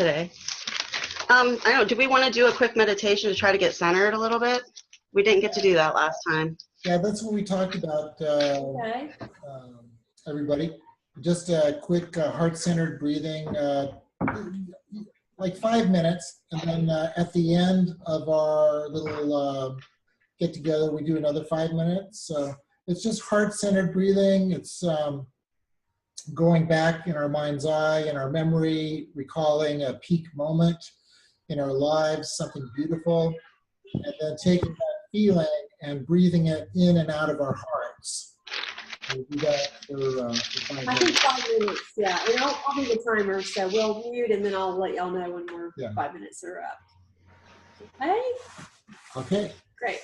today. I don't know, do we want to do a quick meditation to try to get centered a little bit? We didn't get to do that last time. Yeah, that's what we talked about, Okay. everybody. Just a quick heart-centered breathing, like 5 minutes, and then at the end of our little get-together, we do another 5 minutes. So it's just heart-centered breathing. It's going back in our mind's eye, in our memory, recalling a peak moment in our lives, something beautiful, and then taking that feeling and breathing it in and out of our hearts. We'll do that for 5 I minutes. think 5 minutes, yeah. And I'll be the timer, so we'll mute and then I'll let y'all know when we're 5 minutes are up. Okay? Okay. Great.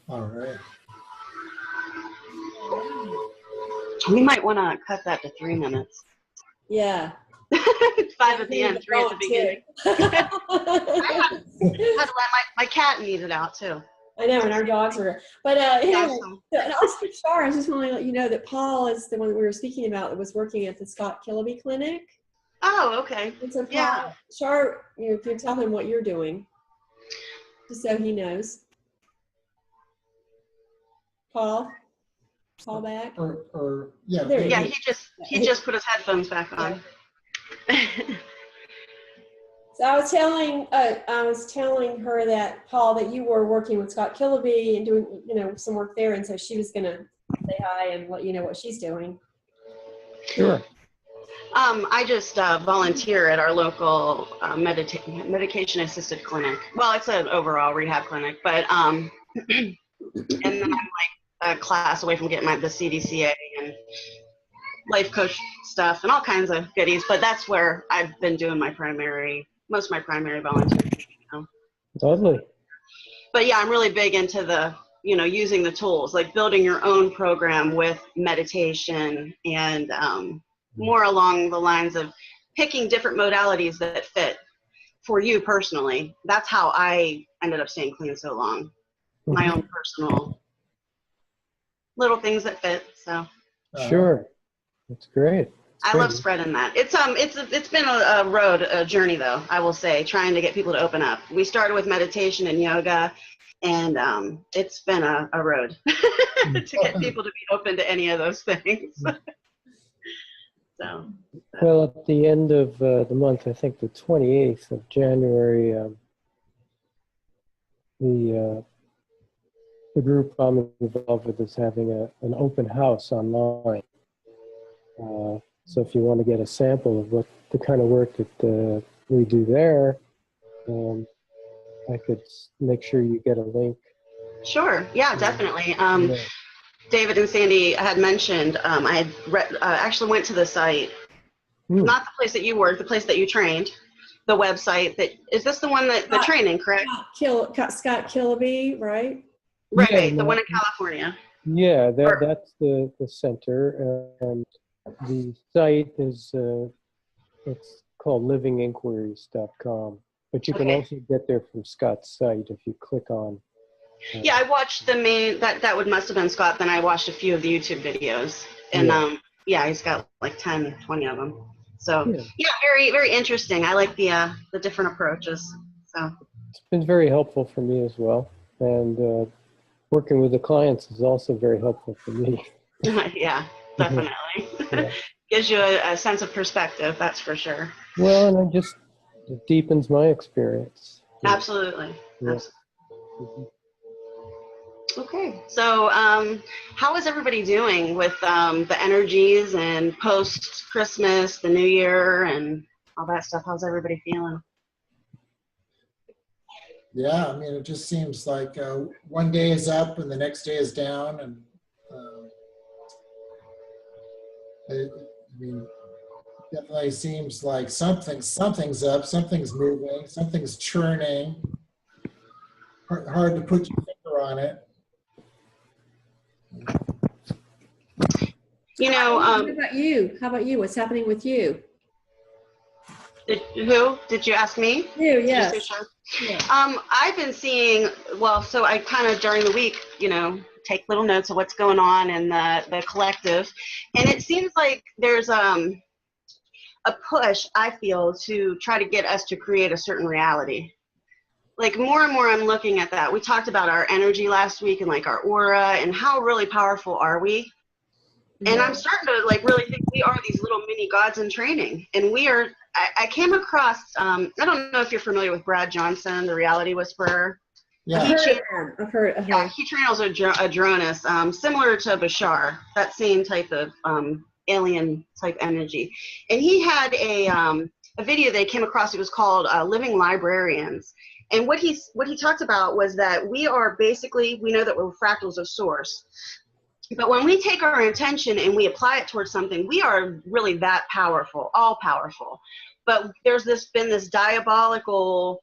All right. We might want to cut that to 3 minutes. Yeah. 5 at the end, 3 at the beginning. I had to let my cat need it out too. I know, and our dogs are. But anyway, Yeah, and also Shar, I just want to let you know that Paul is the one that we were speaking about that was working at the Scott Kiloby clinic. Oh, okay. And so Paul, Yeah. Shar, you can tell him what you're doing, just so he knows. Paul back. Or yeah. There Yeah, he just put his headphones back on. So I was telling her that, Paul, that you were working with Scott Kiloby and doing, some work there, and so she was gonna say hi and let you know what she's doing. Sure. I just volunteer at our local medication-assisted clinic. Well, it's an overall rehab clinic, but and then I'm like a class away from getting the CDCA and life coach stuff and all kinds of goodies. But that's where I've been doing most of my primary volunteering. Lovely. But yeah, I'm really big into the, using the tools, like building your own program with meditation and more along the lines of picking different modalities that fit for you personally. That's how I ended up staying clean so long. My own personal little things that fit. So Sure. That's great. I love spreading that. It's been a journey though, I will say, trying to get people to open up. We started with meditation and yoga, and it's been a road to get people to be open to any of those things. So. Well, at the end of the month, I think the 28th of January, the group I'm involved with is having an open house online. So if you want to get a sample of what the kind of work that we do there, I could make sure you get a link. Sure. Yeah, definitely. David and Sandy had mentioned, I had actually went to the site, not the place that you worked, the place that you trained, the website. Is this the one the training, correct? Scott Kiloby, right? Right, Yeah, the one in California. Yeah, that's the center, and the site is it's called livinginquiries.com, but you can also get there from Scott's site if you click on. Yeah, I watched the main, that must have been Scott. Then I watched a few of the YouTube videos, and he's got like 10, 20 of them. So yeah, very, very interesting. I like the different approaches. So it's been very helpful for me as well, and working with the clients is also very helpful for me. Yeah, definitely. Gives you a sense of perspective, that's for sure. Well, and it deepens my experience. Absolutely. Yeah. Absolutely. Okay, so how is everybody doing with the energies and post-Christmas, the New Year, and all that stuff? How's everybody feeling? Yeah, I mean, it just seems like one day is up and the next day is down, and definitely seems like something's up, something's moving, something's churning. Hard to put your finger on it. How about you? How about you? What's happening with you? Who? Did you ask me? You, yes. I've been seeing, so I kind of during the week, take little notes of what's going on in the collective. And it seems like there's a push, I feel, to try to get us to create a certain reality. Like more and more I'm looking at that. We talked about our energy last week and like our aura and how really powerful are we? And I'm starting to like really think we are these little mini gods in training. And we are, I came across, I don't know if you're familiar with Brad Johnson, the reality whisperer. Yeah. I've heard. Yeah, he channels a Adronis, similar to Bashar, that same type of alien type energy. And he had a video they came across. It was called Living Librarians. And what he talked about was that we are basically, we know that we're fractals of source. But when we take our intention and we apply it towards something, we are really that powerful, all powerful. But there's been this diabolical,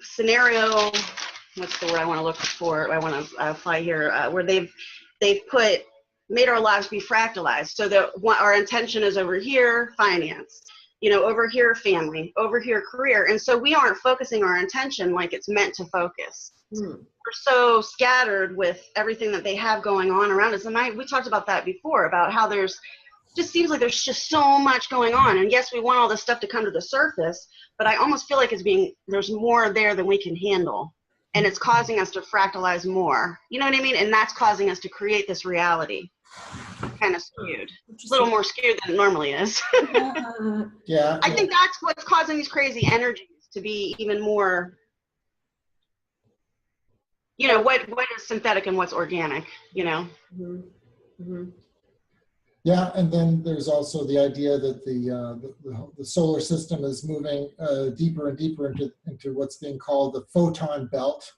scenario, what's the word I want to look for, I want to apply here, where they've made our lives be fractalized, so that our intention is over here, finance, over here, family, over here, career. And so we aren't focusing our intention like it's meant to focus. We're so scattered with everything that they have going on around us. And we talked about that before, about how just seems like there's just so much going on. And yes, we want all this stuff to come to the surface, but I almost feel like there's more there than we can handle. And it's causing us to fractalize more. You know what I mean? And that's causing us to create this reality. Kind of skewed. It's a little more skewed than it normally is. Yeah. I think that's what's causing these crazy energies to be even more, what is synthetic and what's organic, Yeah, and then there's also the idea that the solar system is moving deeper and deeper into what's being called the photon belt.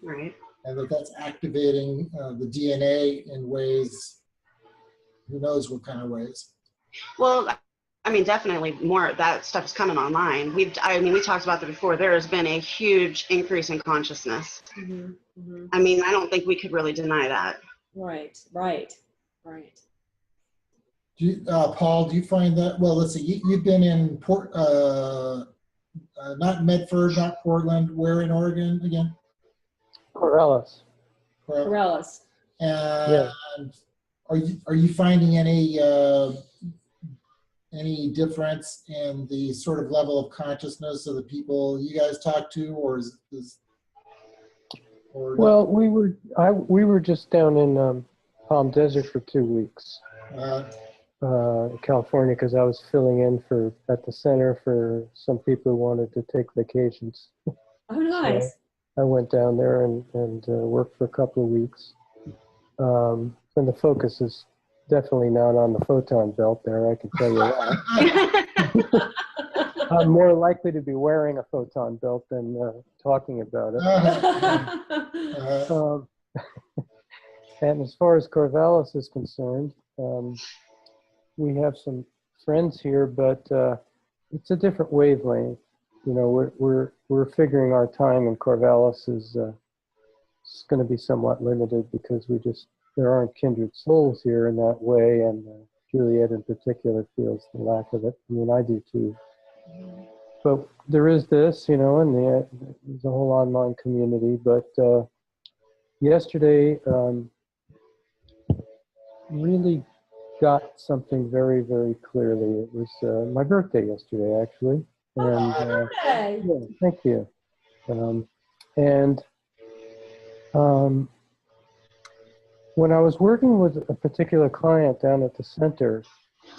Right. And that's activating the DNA in ways, who knows what kind of ways. Well, I mean, definitely more of that stuff is coming online. We talked about that before. There has been a huge increase in consciousness. I mean, I don't think we could really deny that. Right. Paul, do you find that, well, let's see, you've been in not Medford, not Portland, where in Oregon again? Corvallis. And yeah. Are you finding any difference in the sort of level of consciousness of the people you guys talk to, or well, we were just down in Palm Desert for 2 weeks, California, because I was filling in at the center for some people who wanted to take vacations. Oh, nice. So I went down there and worked for a couple of weeks. And the focus is definitely not on the photon belt there, I can tell you that. I'm more likely to be wearing a photon belt than talking about it. And as far as Corvallis is concerned, we have some friends here, but it's a different wavelength. We're figuring our time in Corvallis is going to be somewhat limited because there aren't kindred souls here in that way, and Juliet in particular feels the lack of it. I mean, I do too. But there is this, and there's a whole online community. But yesterday really got something very, very clearly. It was my birthday yesterday, actually. And yeah, thank you. When I was working with a particular client down at the center,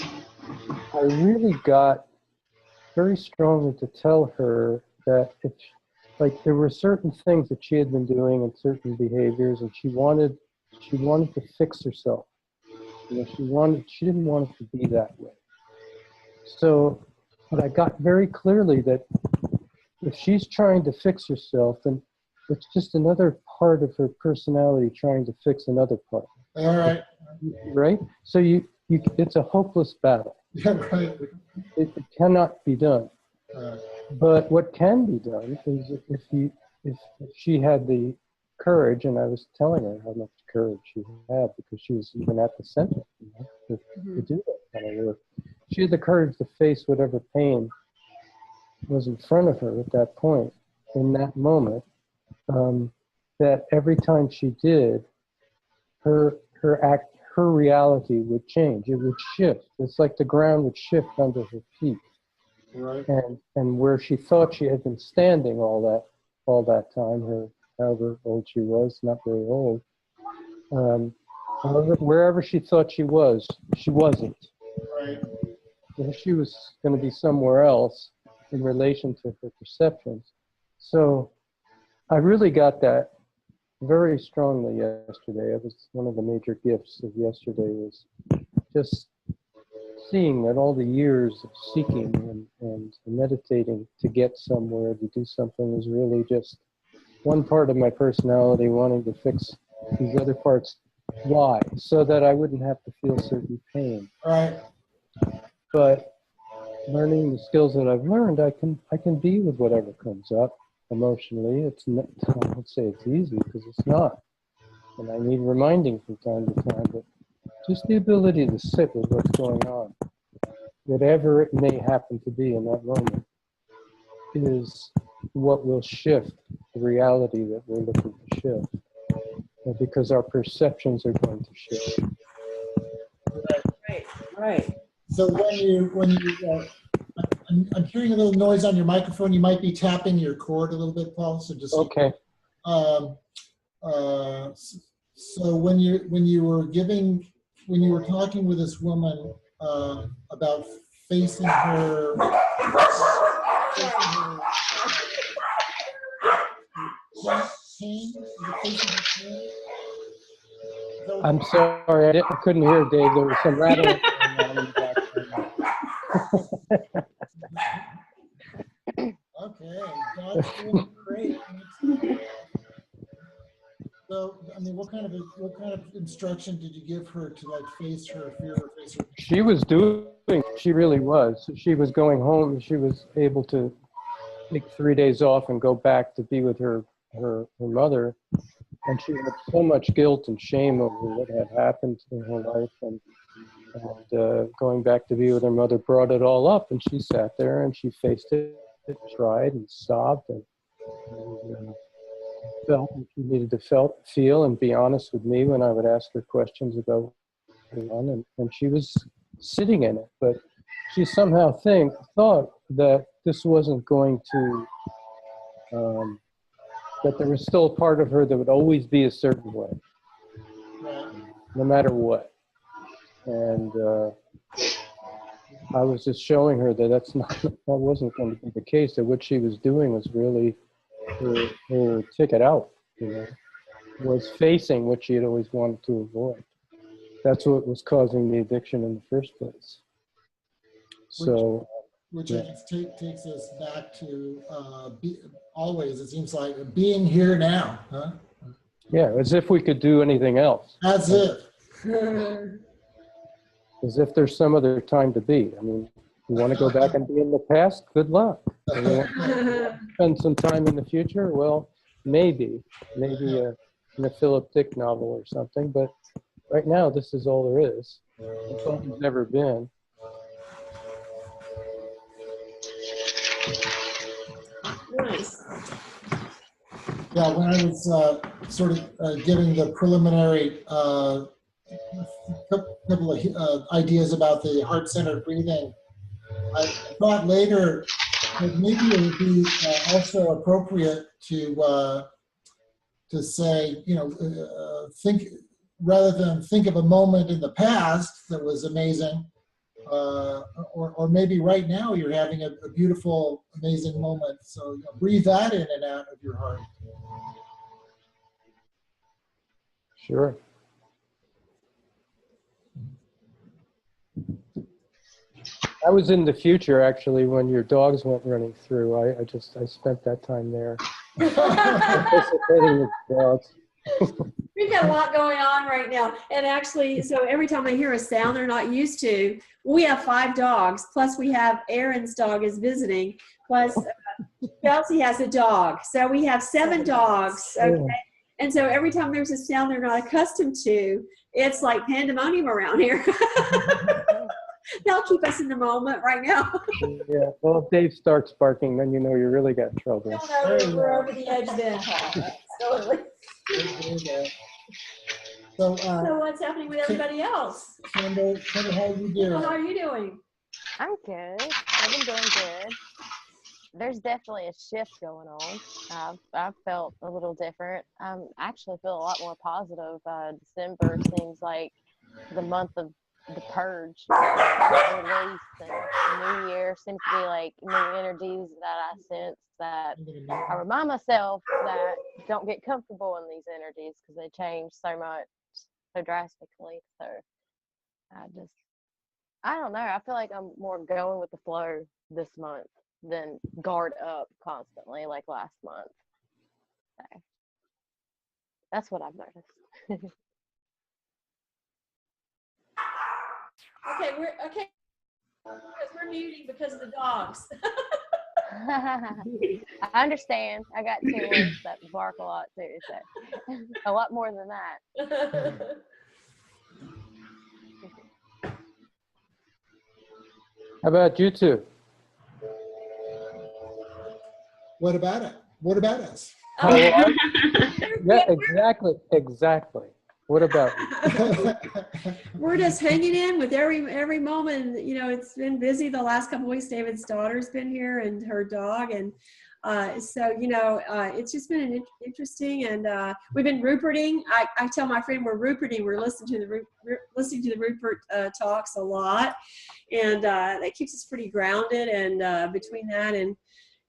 I really got very strongly to tell her that there were certain things that she had been doing and certain behaviors, and she wanted to fix herself. She didn't want it to be that way. So, but I got very clearly that if she's trying to fix herself, then it's just another part of her personality trying to fix another part. All right. Right? So it's a hopeless battle. Yeah, right. It cannot be done. But what can be done is if she had the courage, and I was telling her how much courage she had because she was even at the center, to do that kind of work. She had the courage to face whatever pain was in front of her at that point, in that moment. That every time she did, her reality would change. It would shift. It's like the ground would shift under her feet. Right. And where she thought she had been standing all that time, however old she was, not very old. Wherever she thought she was, she wasn't. Right. And she was going to be somewhere else in relation to her perceptions. So I really got that very strongly yesterday. It was one of the major gifts of yesterday, was just seeing that all the years of seeking and meditating to get somewhere, to do something, was really just one part of my personality wanting to fix these other parts. Why? So that I wouldn't have to feel certain pain. Right. But learning the skills that I've learned, I can be with whatever comes up. emotionally. It's not, I won't say it's easy because it's not. And I need reminding from time to time, but just the ability to sit with what's going on, whatever it may happen to be in that moment, is what will shift the reality that we're looking to shift. Because our perceptions are going to shift. Right. So I'm hearing a little noise on your microphone. You might be tapping your cord a little bit, Paul. So just okay. So when you were talking with this woman about facing her pain, I'm sorry, I couldn't hear Dave. There was some rattling going on in the background. Okay, God's doing great. So, I mean, what kind of instruction did you give her to like face her fear or face her? She was doing. She really was. She was going home. She was able to take 3 days off and go back to be with her mother. And she had so much guilt and shame over what had happened in her life, and going back to be with her mother brought it all up. And she sat there and she faced it, cried and sobbed, and felt what she needed to feel and be honest with me when I would ask her questions about what was going on. And she was sitting in it, but she somehow thought that this wasn't going to. That there was still a part of her that would always be a certain way, no matter what. And I was just showing her that that wasn't going to be the case, that what she was doing was really her ticket out, was facing what she had always wanted to avoid. That's what was causing the addiction in the first place. Which I guess takes us back to always, it seems like, being here now, huh? Yeah, as if we could do anything else. That's it. As if there's some other time to be. I mean, you want to go back and be in the past? Good luck. You want to spend some time in the future? Well, maybe in a Philip Dick novel or something, but right now this is all there is. It's all there's ever been. Nice. Yeah, when I was sort of giving the preliminary couple of ideas about the heart-centered breathing, I thought later that maybe it would be also appropriate to say, think rather than think of a moment in the past that was amazing, or maybe right now you're having a beautiful, amazing moment. So breathe that in and out of your heart. Sure. I was in the future, actually, when your dogs went running through. I spent that time there. Anticipating the dogs. We've got a lot going on right now. And actually, so every time I hear a sound they're not used to, we have 5 dogs, plus we have Aaron's dog is visiting, plus Chelsea has a dog. So we have 7 dogs, okay? And so every time there's a sound they're not accustomed to, it's like pandemonium around here. They'll keep us in the moment right now. Yeah, well, if Dave starts barking, then you know you really got trouble. We're over the edge then, Paul. Totally. So what's happening with everybody else? Kendall, how are you doing? How are you doing? I'm good. I've been doing good. There's definitely a shift going on. I've felt a little different. I actually feel a lot more positive. December seems like the month of the purge, release, and New Year seems to be like new energies that I sense, that I remind myself that don't get comfortable in these energies because they change so much, so drastically. So I don't know. I feel like I'm more going with the flow this month than guard up constantly like last month. So that's what I've noticed. Okay, because we're muting because of the dogs. I understand. I got Timorous that bark a lot too, so a lot more than that. How about you two? What about it? What about us? How are you? Yeah, exactly. What about you? We're just hanging in with every moment. You know, it's been busy the last couple of weeks. David's daughter's been here and her dog, and so you know, it's just been interesting. And we've been Ruperting. I tell my friend we're Ruperting. We're listening to the Rupert talks a lot, and that keeps us pretty grounded. And between that and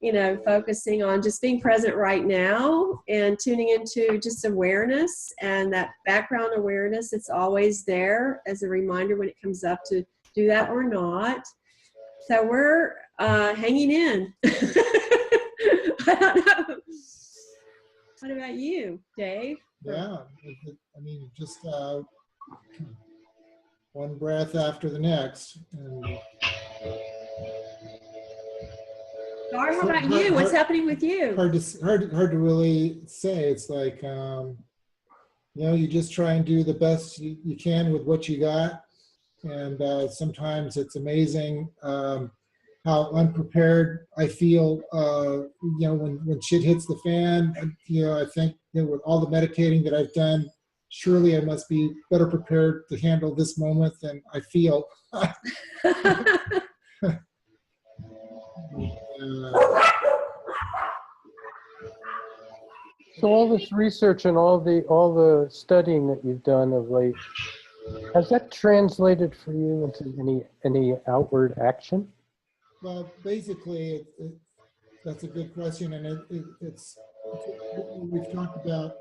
you know, focusing on just being present right now and tuning into just awareness and that background awareness. It's always there as a reminder when it comes up to do that or not. So we're hanging in. I don't know. What about you, Dave? Yeah, I mean, just one breath after the next. And Gar, how about you? What's happening with you? hard to really say. It's like, you know, you just try and do the best you can with what you got. And sometimes it's amazing how unprepared I feel, you know, when shit hits the fan. And, you know, I think, you know, with all the meditating that I've done, surely I must be better prepared to handle this moment than I feel. So all this research and all the studying that you've done of late, has that translated for you into any outward action? Well, basically, that's a good question, and it's what we've talked about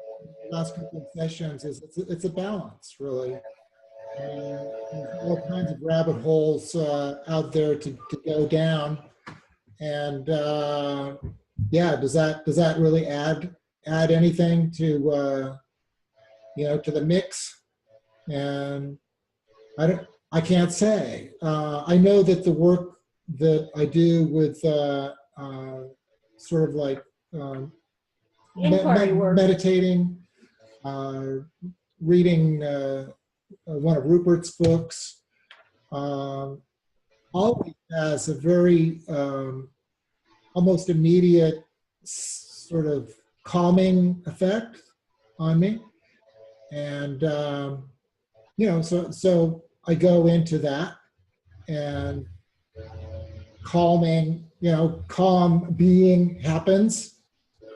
the last couple of sessions. Is it's a balance, really. There's all kinds of rabbit holes out there to go down, and yeah, does that really add anything to you know, to the mix? And I can't say. I know that the work that I do with sort of like Inquiry work. meditating, reading one of Rupert's books, always has a very almost immediate sort of calming effect on me. And you know, so I go into that, and calming, you know, calm being happens,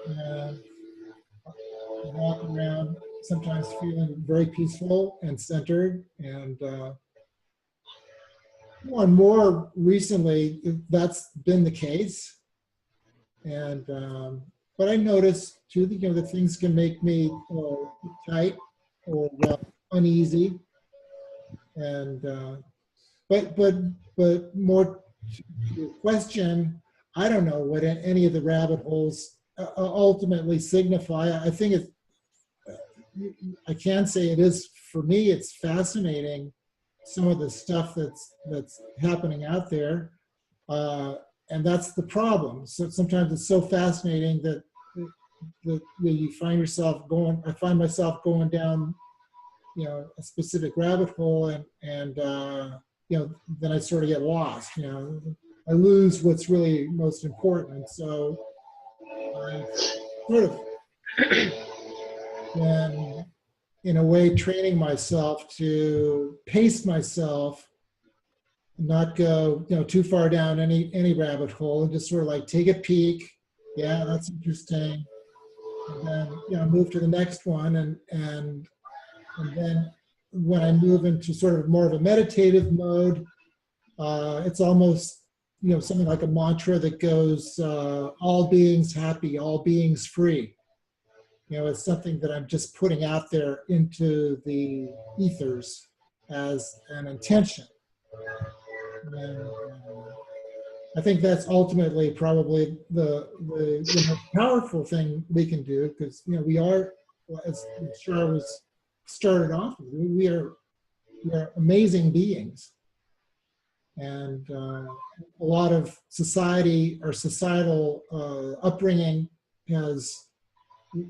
and I walk around sometimes feeling very peaceful and centered, and more and more recently that's been the case. And but I notice too that, you know, that things can make me tight or uneasy, and but more to your question, I don't know what any of the rabbit holes ultimately signify. I think it's, I can say it is, for me, it's fascinating, some of the stuff that's happening out there, and that's the problem. So sometimes it's so fascinating that you find yourself going. I find myself going down, you know, a specific rabbit hole, and you know, then I sort of get lost. You know, I lose what's really most important. So I sort of been, in a way, training myself to pace myself, not go, you know, too far down any rabbit hole, and just sort of like take a peek. Yeah, that's interesting. And then, you know, move to the next one, and then when I move into sort of more of a meditative mode, it's almost, you know, something like a mantra that goes, all beings happy, all beings free. You know, it's something that I'm just putting out there into the ethers as an intention. And I think that's ultimately probably the most powerful thing we can do, because, you know, we are, as Char was started off with, we are amazing beings. And a lot of society or societal upbringing has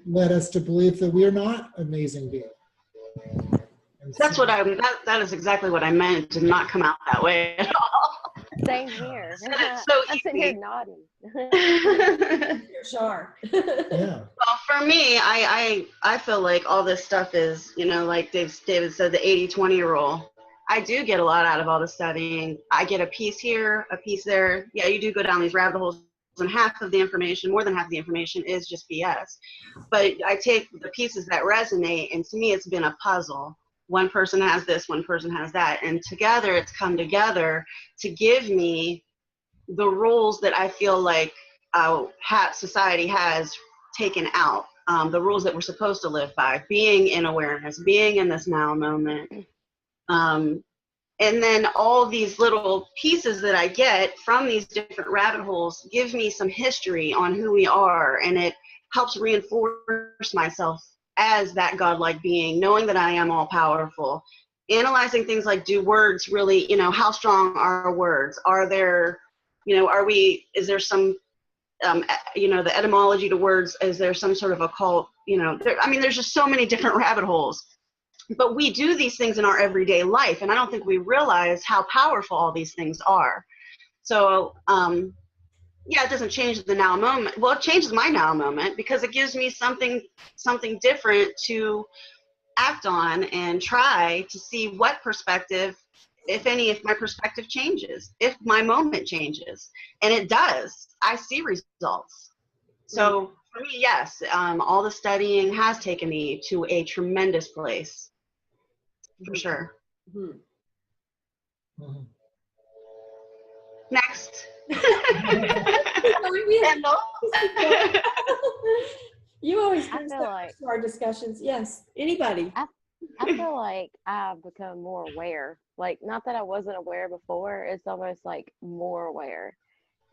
led us to believe that we are not amazing beings. And That's so- what that is exactly what I meant. It did not come out that way at all. Same here. Said it so I'm sitting here easy. nodding. Sure. yeah. Well, for me, I feel like all this stuff is, like David said, the 80-20 rule. I do get a lot out of all the studying. I get a piece here, a piece there. Yeah, you do go down these rabbit holes, and half of the information, more than half of the information, is just BS. But I take the pieces that resonate, and to me, it's been a puzzle. One person has this, one person has that, and together it's come together to give me the rules that I feel like society has taken out, the rules that we're supposed to live by, being in awareness, being in this now moment. And then all these little pieces that I get from these different rabbit holes give me some history on who we are, and it helps reinforce myself as that godlike being, knowing that I am all powerful. Analyzing things like, do words really, how strong are words? Are there, is there some, the etymology to words, is there some sort of occult, there's just so many different rabbit holes. But we do these things in our everyday life, and I don't think we realize how powerful all these things are. So, it doesn't change the now moment. Well, it changes my now moment because it gives me something different to act on and try to see what perspective, if any, if my perspective changes, if my moment changes. And it does. I see results. So for me, yes, all the studying has taken me to a tremendous place. For sure. Mm-hmm. Mhm. Next. Kendall. You always I bring feel stuff like- to our discussions. Yes. Anybody? I feel like I've become more aware. Like, not that I wasn't aware before, it's almost like more aware.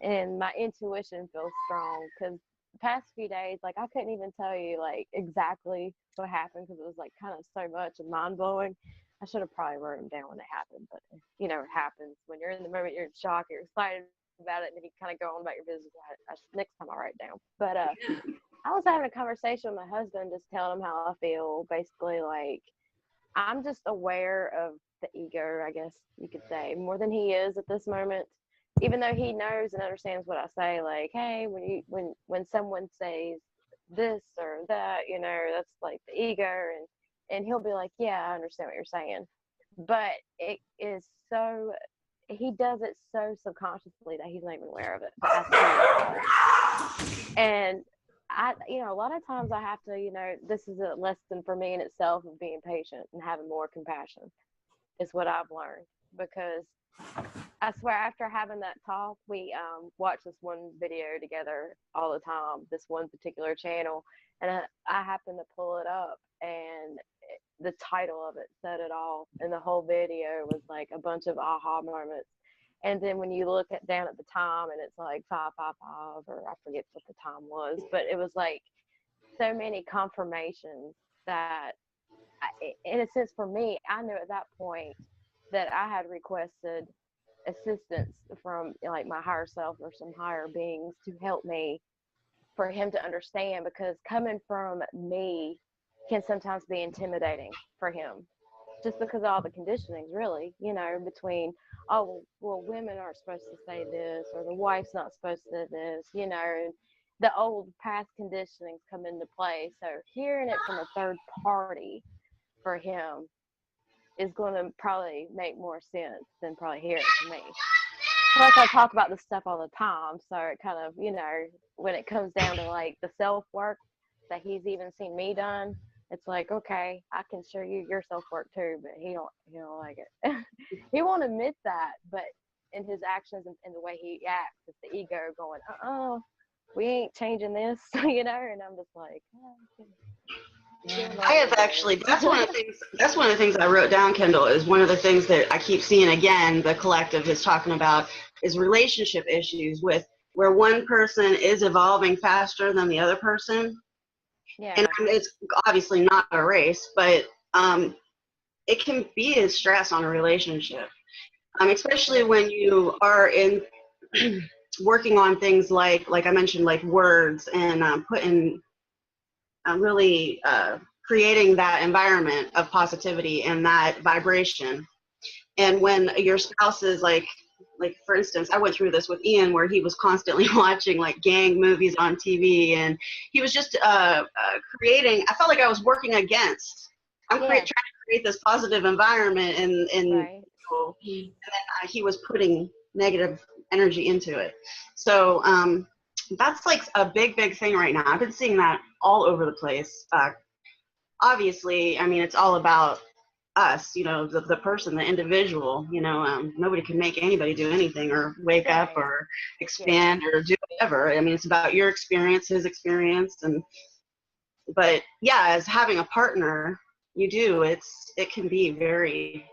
And my intuition feels strong because the past few days, like, I couldn't even tell you, like, exactly what happened because it was, like, kind of so much and mind-blowing. I should have probably wrote them down when it happened, but, it happens. When you're in the moment, you're in shock, you're excited about it, and then you kind of go on about your business. Next time I'll write it down. But I was having a conversation with my husband, just telling him how I feel. Basically, like, I'm just aware of the ego, I guess you could say, more than he is at this moment. Even though he knows and understands what I say, like, hey, when someone says this or that, that's like the ego, and he'll be like, yeah, I understand what you're saying. But it is so, he does it so subconsciously that he's not even aware of it. But I see it. And a lot of times I have to, this is a lesson for me in itself of being patient and having more compassion is what I've learned. Because I swear, after having that talk, we watch this one video together all the time, this one particular channel, and I happened to pull it up, and the title of it said it all, and the whole video was like a bunch of aha moments. And then when you look down at the time, and it's like 5:55, or I forget what the time was, but it was like so many confirmations that, in a sense, for me, I knew at that point that I had requested assistance from like my higher self or some higher beings to help me, for him to understand, because coming from me can sometimes be intimidating for him, just because of all the conditionings, really, between, oh, well, women aren't supposed to say this, or the wife's not supposed to say this, and the old past conditionings come into play. So hearing it from a third party for him is going to probably make more sense than probably hear it from me. Plus, I talk about this stuff all the time, so it kind of, when it comes down to like the self-work that he's even seen me done, it's like, okay, I can show you your self-work too, but he don't like it. He won't admit that, but in his actions and the way he acts, it's the ego going, we ain't changing this, and I'm just like, I have actually, that's one of the things I wrote down, Kendall, is one of the things that I keep seeing again, the collective is talking about, is relationship issues with where one person is evolving faster than the other person. Yeah. And it's obviously not a race, but it can be a stress on a relationship. especially when you are in working on things like I mentioned, like words and putting really creating that environment of positivity and that vibration. And when your spouse is like for instance, I went through this with Ian where he was constantly watching like gang movies on TV, and he was just creating, I felt like I was working against, trying to create this positive environment, and Right. then he was putting negative energy into it. So that's like a big thing right now. I've been seeing that all over the place. Obviously, I mean, it's all about us, the person, the individual. Nobody can make anybody do anything or wake up or expand or do whatever. I mean, it's about your experience, his experience. But yeah, as having a partner, it can be very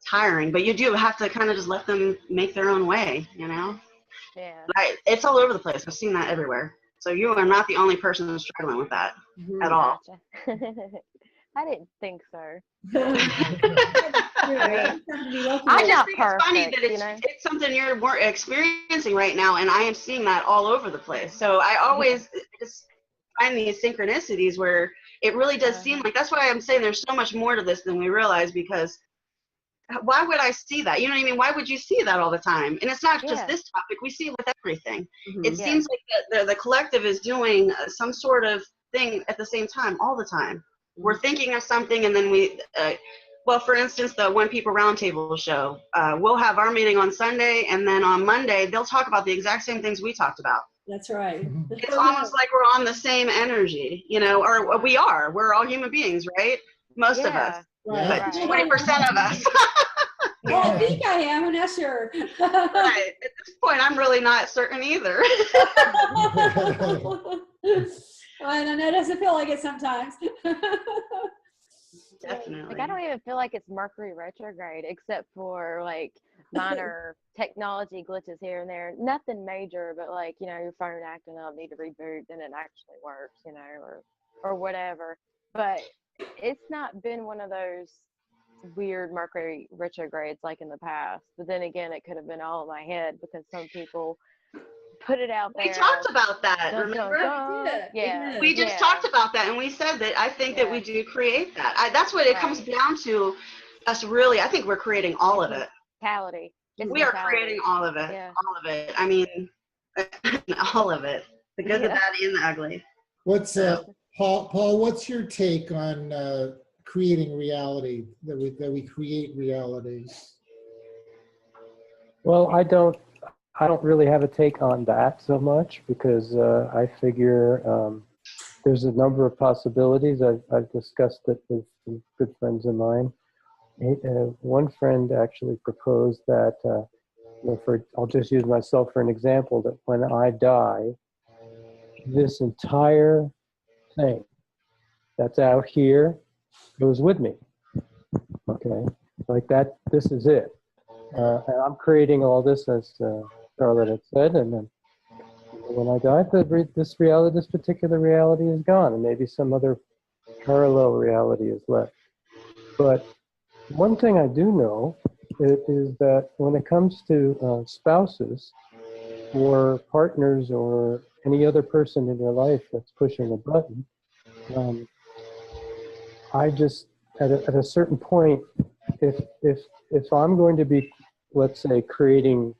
tiring, but you do have to kind of just let them make their own way. Yeah. It's all over the place. I've seen that everywhere. So you are not the only person who's struggling with that at all. Gotcha. I didn't think so. I just think it's funny that it's something you're more experiencing right now, and I am seeing that all over the place. So I always just find these synchronicities where it really does seem like, that's why I'm saying there's so much more to this than we realize, because why would I see that? You know what I mean? Why would you see that all the time? And it's not just this topic. We see it with everything. It seems like the collective is doing some sort of thing at the same time, all the time. We're thinking of something, and then we, well, for instance, the One People Roundtable show, we'll have our meeting on Sunday, and then on Monday, they'll talk about the exact same things we talked about. That's right. It's almost like we're on the same energy, or we are. We're all human beings, right? Most of us. Right. But 20% of us. Well, I think I am, I'm not sure. Right. At this point, I'm really not certain either. I know it doesn't feel like it sometimes. Definitely. Like, I don't even feel like it's Mercury retrograde, except for like minor technology glitches here and there. Nothing major, but like, your phone acting up, need to reboot, then it actually works, or whatever. But it's not been one of those weird Mercury retrogrades like in the past. But then again, it could have been all in my head, because some people put it out there. We talked about that, Dun, remember? dun, dun. Yeah. We just talked about that, and we said that I think that we do create that. That's what it comes down to, us really. I think we're creating all of it. Mentality. We are creating all of it. Yeah. All of it. I mean, all of it. The good, the bad, and the ugly. What's Paul, what's your take on creating reality, that we create reality? Well, I don't really have a take on that so much, because I figure there's a number of possibilities. I've discussed it with some good friends of mine. One friend actually proposed that, I'll just use myself for an example, that when I die, this entire thing that's out here goes with me. Okay, like that. This is it. And I'm creating all this, as Charlotte had said, and then when I die, this particular reality is gone, and maybe some other parallel reality is left. But one thing I do know is that when it comes to spouses or partners or any other person in your life that's pushing a button, I just, at a certain point, if I'm going to be, let's say, creating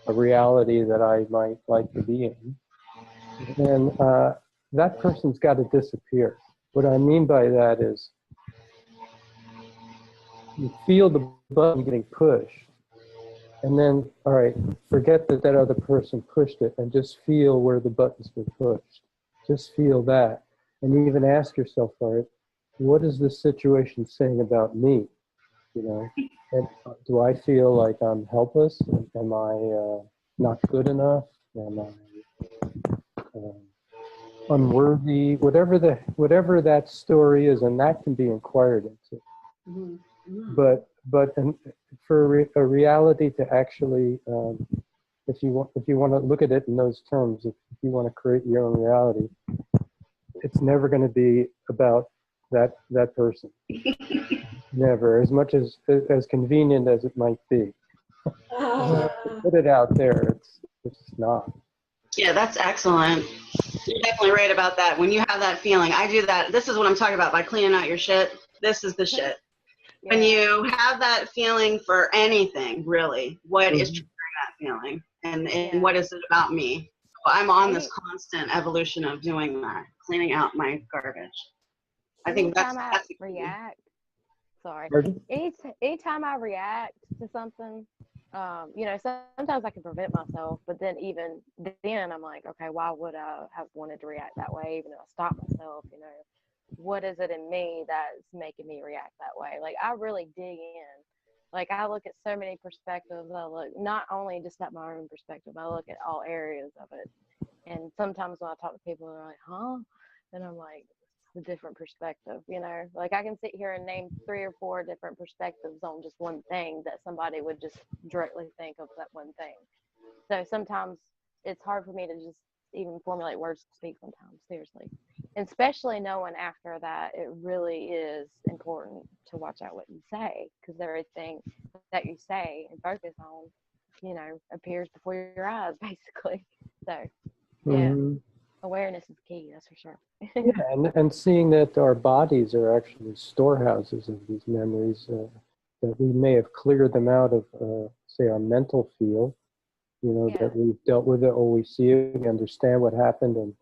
a reality that I might like to be in, then that person's got to disappear. What I mean by that is, you feel the button getting pushed, and then, all right, forget that other person pushed it, and just feel where the button's been pushed. Just feel that, and even ask yourself, all right, what is this situation saying about me? And do I feel like I'm helpless? Am I not good enough? Am I unworthy? Whatever that story is, and that can be inquired into. Mm-hmm. But for a reality to actually, if you want to look at it in those terms, if you want to create your own reality, it's never going to be about that person. Never, as much as convenient as it might be. Put it out there. It's not. Yeah, that's excellent. You're definitely right about that. When you have that feeling, I do that. This is what I'm talking about by cleaning out your shit. This is the shit. When you have that feeling for anything, really, what is triggering that feeling? And what is it about me? So I'm on this constant evolution of doing that, cleaning out my garbage. I think that's react. Sorry. Pardon? Anytime I react to something, you know, sometimes I can prevent myself, but then even then I'm like, okay, why would I have wanted to react that way? Even though I stop myself, you know, what is it in me that's making me react that way? Like, I really dig in. Like, I look at so many perspectives. I look not only just at my own perspective, I look at all areas of it. And sometimes when I talk to people, they're like, huh? And I'm like, it's a different perspective, you know? Like, I can sit here and name 3 or 4 different perspectives on just one thing that somebody would just directly think of that one thing. So sometimes it's hard for me to just even formulate words to speak sometimes, seriously. And especially knowing after that, it really is important to watch out what you say, because everything that you say and focus on, you know, appears before your eyes, basically. So, yeah, awareness is key, that's for sure. Yeah, and seeing that our bodies are actually storehouses of these memories, that we may have cleared them out of, say, our mental field, you know, that we've dealt with it, or we see it, we understand what happened, and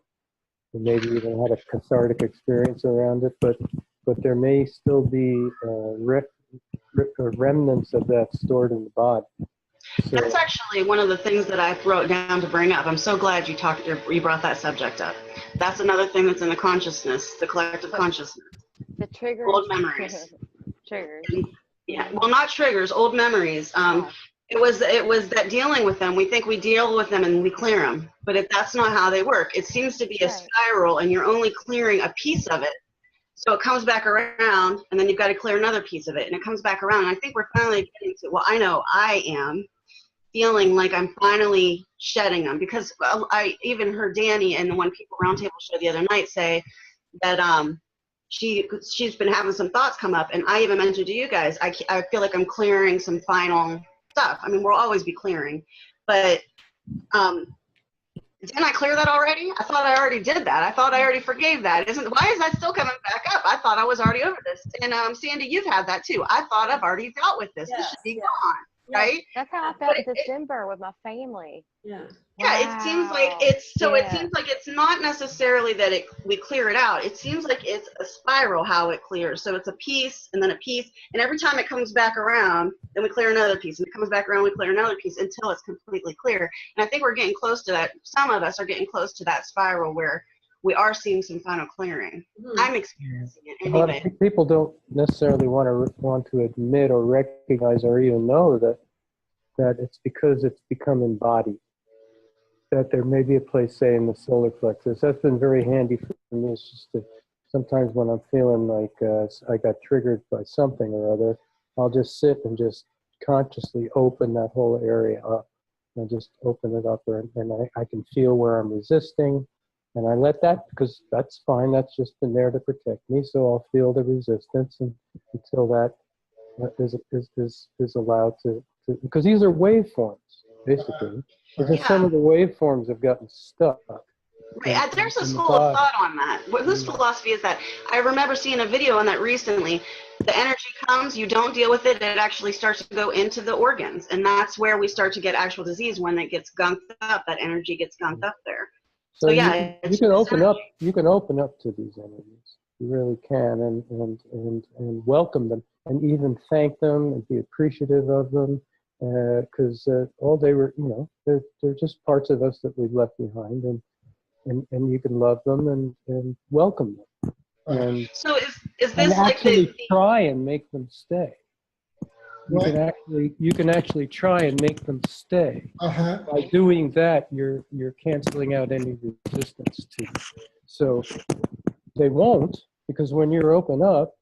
maybe even had a cathartic experience around it, but there may still be remnants of that stored in the body. So, that's actually one of the things that I wrote down to bring up. I'm so glad you brought that subject up. That's another thing that's in the consciousness, the collective consciousness. The triggers. Old memories. Triggers. Yeah, well, not triggers, old memories. It was that dealing with them, we think we deal with them and we clear them, but that's not how they work. It seems to be a spiral, and you're only clearing a piece of it. So it comes back around, and then you've got to clear another piece of it, and it comes back around. And I think we're finally getting to, well, I know I am feeling like I'm finally shedding them, because I even heard Danny in the One People Roundtable show the other night say that she's been having some thoughts come up, and I even mentioned to you guys, I feel like I'm clearing some final stuff. I mean, we'll always be clearing, but didn't I clear that already? I thought I already did that. I thought I already forgave that. Why is that still coming back up? I thought I was already over this. And Sandy, you've had that too. I thought I've already dealt with this. This should be gone, right? That's how I felt in December with my family. Yeah, it seems like it seems like it's not necessarily that we clear it out. It seems like it's a spiral how it clears. So it's a piece and then a piece, and every time it comes back around, then we clear another piece, and it comes back around, we clear another piece until it's completely clear. And I think we're getting close to that. Some of us are getting close to that spiral where we are seeing some final clearing. I'm experiencing it anyway. A lot of people don't necessarily want to admit or recognize or even know that it's because it's become embodied. That there may be a place, say, in the solar plexus. That's been very handy for me. It's just that sometimes when I'm feeling like I got triggered by something or other, I'll just sit and just consciously open that whole area up. And just open it up, and I can feel where I'm resisting. And I let that, because that's fine. That's just been there to protect me. So I'll feel the resistance until that is allowed to, because these are waveforms, basically. Because some of the waveforms have gotten stuck. Right. There's a school of thought on that. Whose philosophy is that? I remember seeing a video on that recently. The energy comes, you don't deal with it, it actually starts to go into the organs. And that's where we start to get actual disease, when it gets gunked up, that energy gets gunked up there. So yeah, you can open up. You can open up to these energies. You really can, and welcome them, and even thank them, and be appreciative of them, because all they were, you know, they're just parts of us that we've left behind, and you can love them and welcome them. And so is this and like actually try and make them stay? You can actually try and make them stay. By doing that, you're canceling out any resistance to them. So they won't, because when you're open up,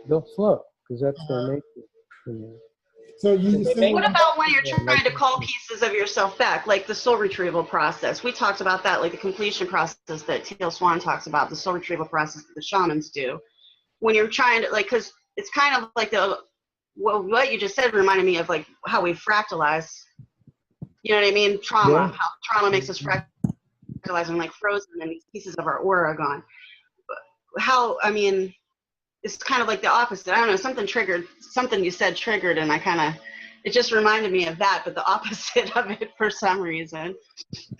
they'll flow, because that's their nature. You know. So what about when you're trying to call pieces of yourself back, like the soul retrieval process? We talked about that, like the completion process that Teal Swan talks about, the soul retrieval process that the shamans do. When you're trying to, like, because it's kind of like well, what you just said reminded me of like how we fractalize. You know what I mean? Trauma, Yeah. how trauma makes us fractalize and like frozen, and these pieces of our aura are gone. How, I mean, it's kind of like the opposite. I don't know, something you said triggered, and it just reminded me of that, but the opposite of it for some reason.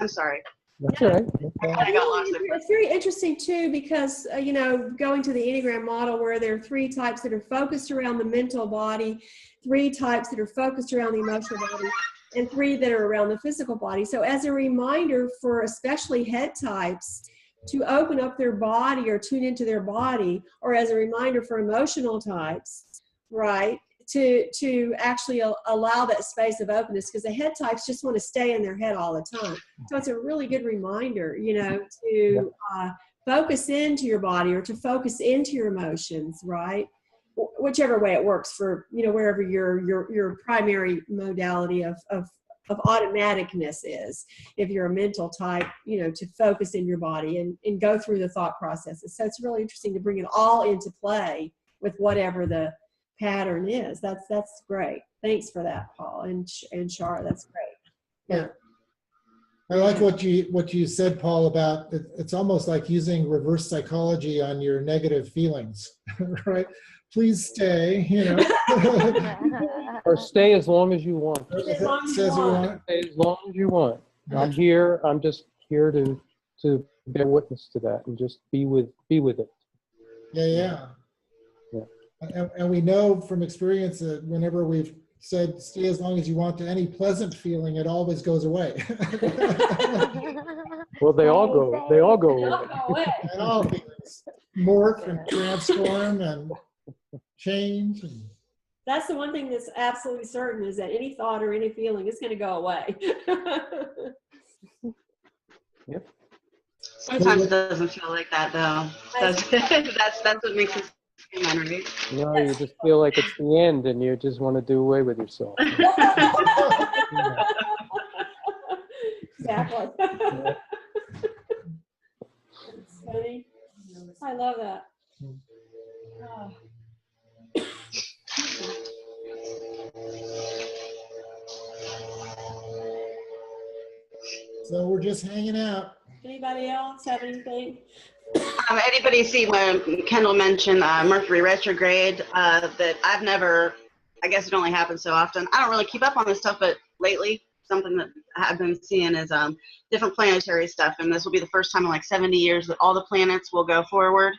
I'm sorry. That's all right. I got lost there. It's very interesting too, because you know, going to the Enneagram model, where there are 3 types that are focused around the mental body, 3 types that are focused around the emotional body, and 3 that are around the physical body. So as a reminder for especially head types to open up their body or tune into their body, or as a reminder for emotional types, right, to actually allow that space of openness, because the head types just want to stay in their head all the time. So it's a really good reminder, you know, to focus into your body or to focus into your emotions, right? Whichever way it works for, you know, wherever your primary modality of automaticness is. If you're a mental type, you know, to focus in your body and go through the thought processes. So it's really interesting to bring it all into play with whatever the pattern is. That's great. Thanks for that, Paul and Shara. That's great. Yeah. I like what you said, Paul, about it's almost like using reverse psychology on your negative feelings, right? Please stay, you know. Or stay as long as you want. As long as you Says we want. want. Stay as long as you want. I'm just here to bear witness to that and just be with it. Yeah. And we know from experience that whenever we've said stay as long as you want to any pleasant feeling, it always goes away. Well, they all go away. And all feelings morph and transform and change. That's the one thing that's absolutely certain, is that any thought or any feeling is going to go away. Yep. Sometimes it doesn't feel like that though. That's what makes it human, right? No, you just feel like it's the end and you just want to do away with yourself. Exactly. Yeah. It's funny. I love that. Oh. So we're just hanging out. Anybody else have anything? Anybody see when Kendall mentioned Mercury retrograde? That I've never, I guess it only happens so often. I don't really keep up on this stuff, but lately something that I've been seeing is different planetary stuff, and this will be the first time in like 70 years that all the planets will go forward.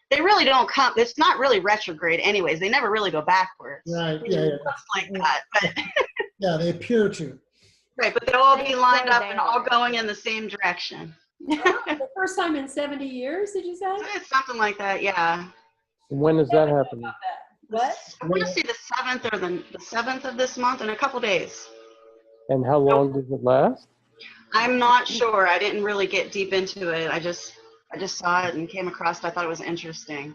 They really don't come. It's not really retrograde, anyways. They never really go backwards. Right. Yeah. It looks like that, but Yeah, they appear to. right. But they'll all be lined slow up and all down. going in the same direction. The first time in 70 years, did you say? It's something like that, yeah. When does that happen? What? I want to see the 7th or the 7th of this month in a couple days. And how long does it last? I'm not sure. I didn't really get deep into it. I just saw it and came across it. I thought it was interesting.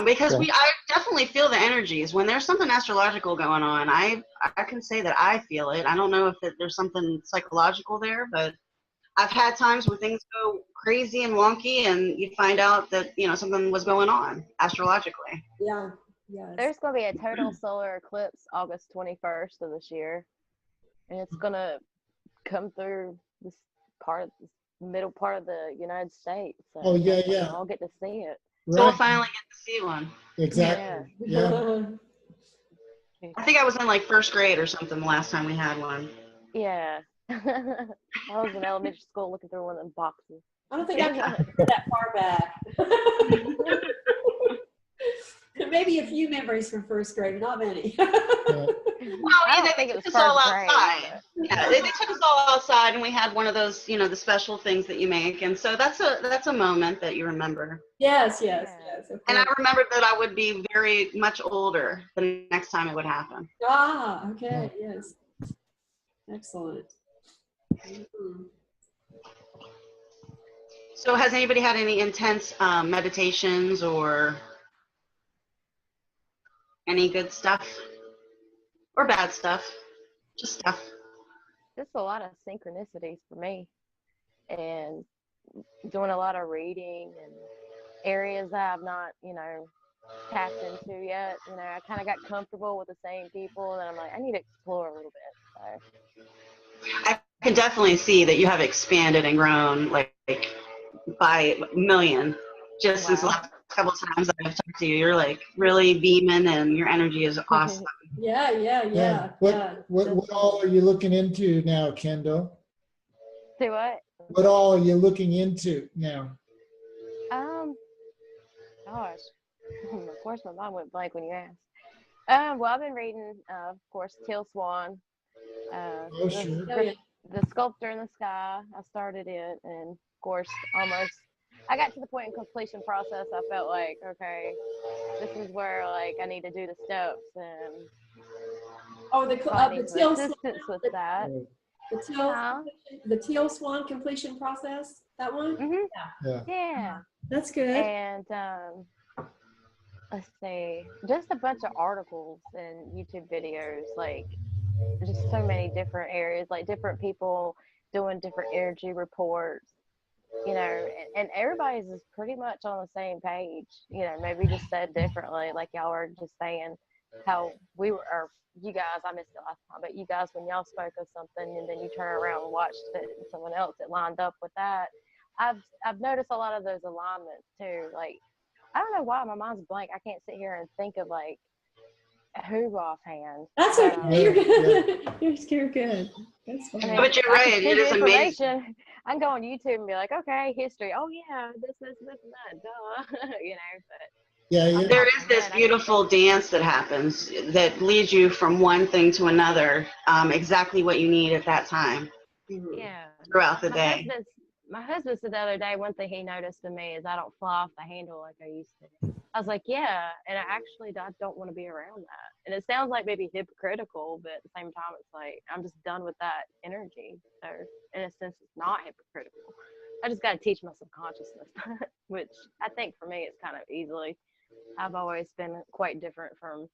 Because I definitely feel the energies. When there's something astrological going on, I can say that I feel it. I don't know if there's something psychological there, but I've had times where things go crazy and wonky and you find out that, you know, something was going on astrologically. Yeah. Yes. There's going to be a total solar eclipse August 21st of this year. And it's going to come through this middle part of the United States. So Oh, yeah. I'll get to see it. So we'll finally get to see one. Exactly. Yeah. I think I was in like first grade or something the last time we had one. Yeah. I was in elementary school looking through one of them boxes. I don't think I can go that far back. Maybe a few memories from first grade, not many. Well, I don't think it was took us all first grade, outside. Yeah, they took us all outside, and we had one of those, you know, the special things that you make, and so that's a moment that you remember. Yes. And I remembered that I would be very much older the next time it would happen. Ah, okay, yes. Excellent. Mhm. So has anybody had any intense meditations or any good stuff or bad stuff? Just stuff. Just a lot of synchronicities for me, and doing a lot of reading and areas that I've not, tapped into yet. You know, I kind of got comfortable with the same people, and I'm like, I need to explore a little bit. So. I can definitely see that you have expanded and grown like by a million just since the Wow. last couple of times I've talked to you. You're like really beaming and your energy is awesome. Yeah. What all are you looking into now, Kendall? Do what? What all are you looking into now? Gosh. Of course, my mind went blank when you asked. Well, I've been reading, of course, Teal Swan. Oh, sure. The Sculptor in the Sky. I started it, and of course, I got to the point in completion process. I felt like, okay, this is where like I need to do the steps and The Teal assistance with that. The Teal Swan completion process. That one. Mm-hmm. Yeah. That's good. And let's see, just a bunch of articles and YouTube videos, like just so many different areas, like different people doing different energy reports, you know, and everybody's is pretty much on the same page, you know, maybe just said differently, like y'all were just saying how we were, or you guys, I missed it last time, but you guys, when y'all spoke of something and then you turn around and watched it and someone else that lined up with that, I've noticed a lot of those alignments too. Like, I don't know why my mind's blank. I can't sit here and think of like who offhand. That's okay. You're good. You're good. That's fine. I mean, But you're right. It is amazing. I can go on YouTube and be like, okay, history. Oh yeah, this, and that. Duh. You know, but there is this beautiful dance that happens that leads you from one thing to another, exactly what you need at that time. Yeah. Throughout the day. My husband said the other day, one thing he noticed in me is I don't fly off the handle like I used to. I was like, yeah, and I don't want to be around that. And it sounds like maybe hypocritical, but at the same time, it's like I'm just done with that energy. So in a sense, it's not hypocritical. I just got to teach my subconsciousness, which I think for me, it's kind of easily. I've always been quite different from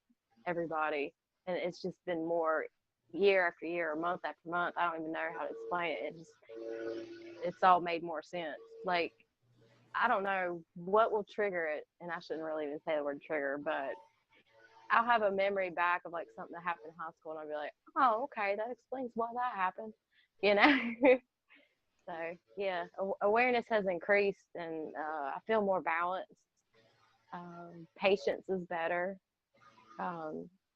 everybody, and it's just been more year after year, month after month. I don't even know how to explain it. It's all made more sense. Like, I don't know what will trigger it, and I shouldn't really even say the word trigger, but I'll have a memory back of like something that happened in high school, and I'll be like, oh, okay, that explains why that happened, you know. So yeah, awareness has increased, and I feel more balanced. Patience is better.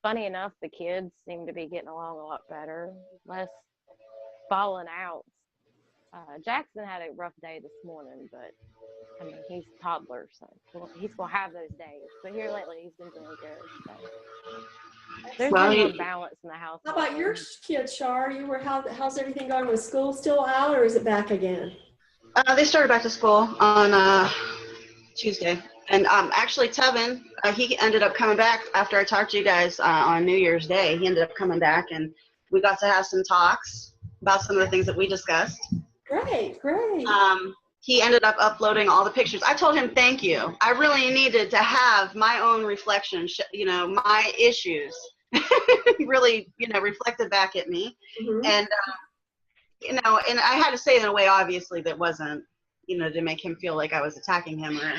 Funny enough, the kids seem to be getting along a lot better, less falling out. Jackson had a rough day this morning, but I mean, he's a toddler, so he's going to have those days. But here lately, he's been doing good. So. There's been more balance in the house. How about your kids, Shar? How's everything going with school? Still out, or is it back again? They started back to school on Tuesday. And actually, Tevin, he ended up coming back after I talked to you guys on New Year's Day. He ended up coming back, and we got to have some talks about some of the things that we discussed. Great. He ended up uploading all the pictures. I told him, thank you. I really needed to have my own reflection, my issues really, reflected back at me. Mm-hmm. And, and I had to say it in a way, obviously, that wasn't, to make him feel like I was attacking him or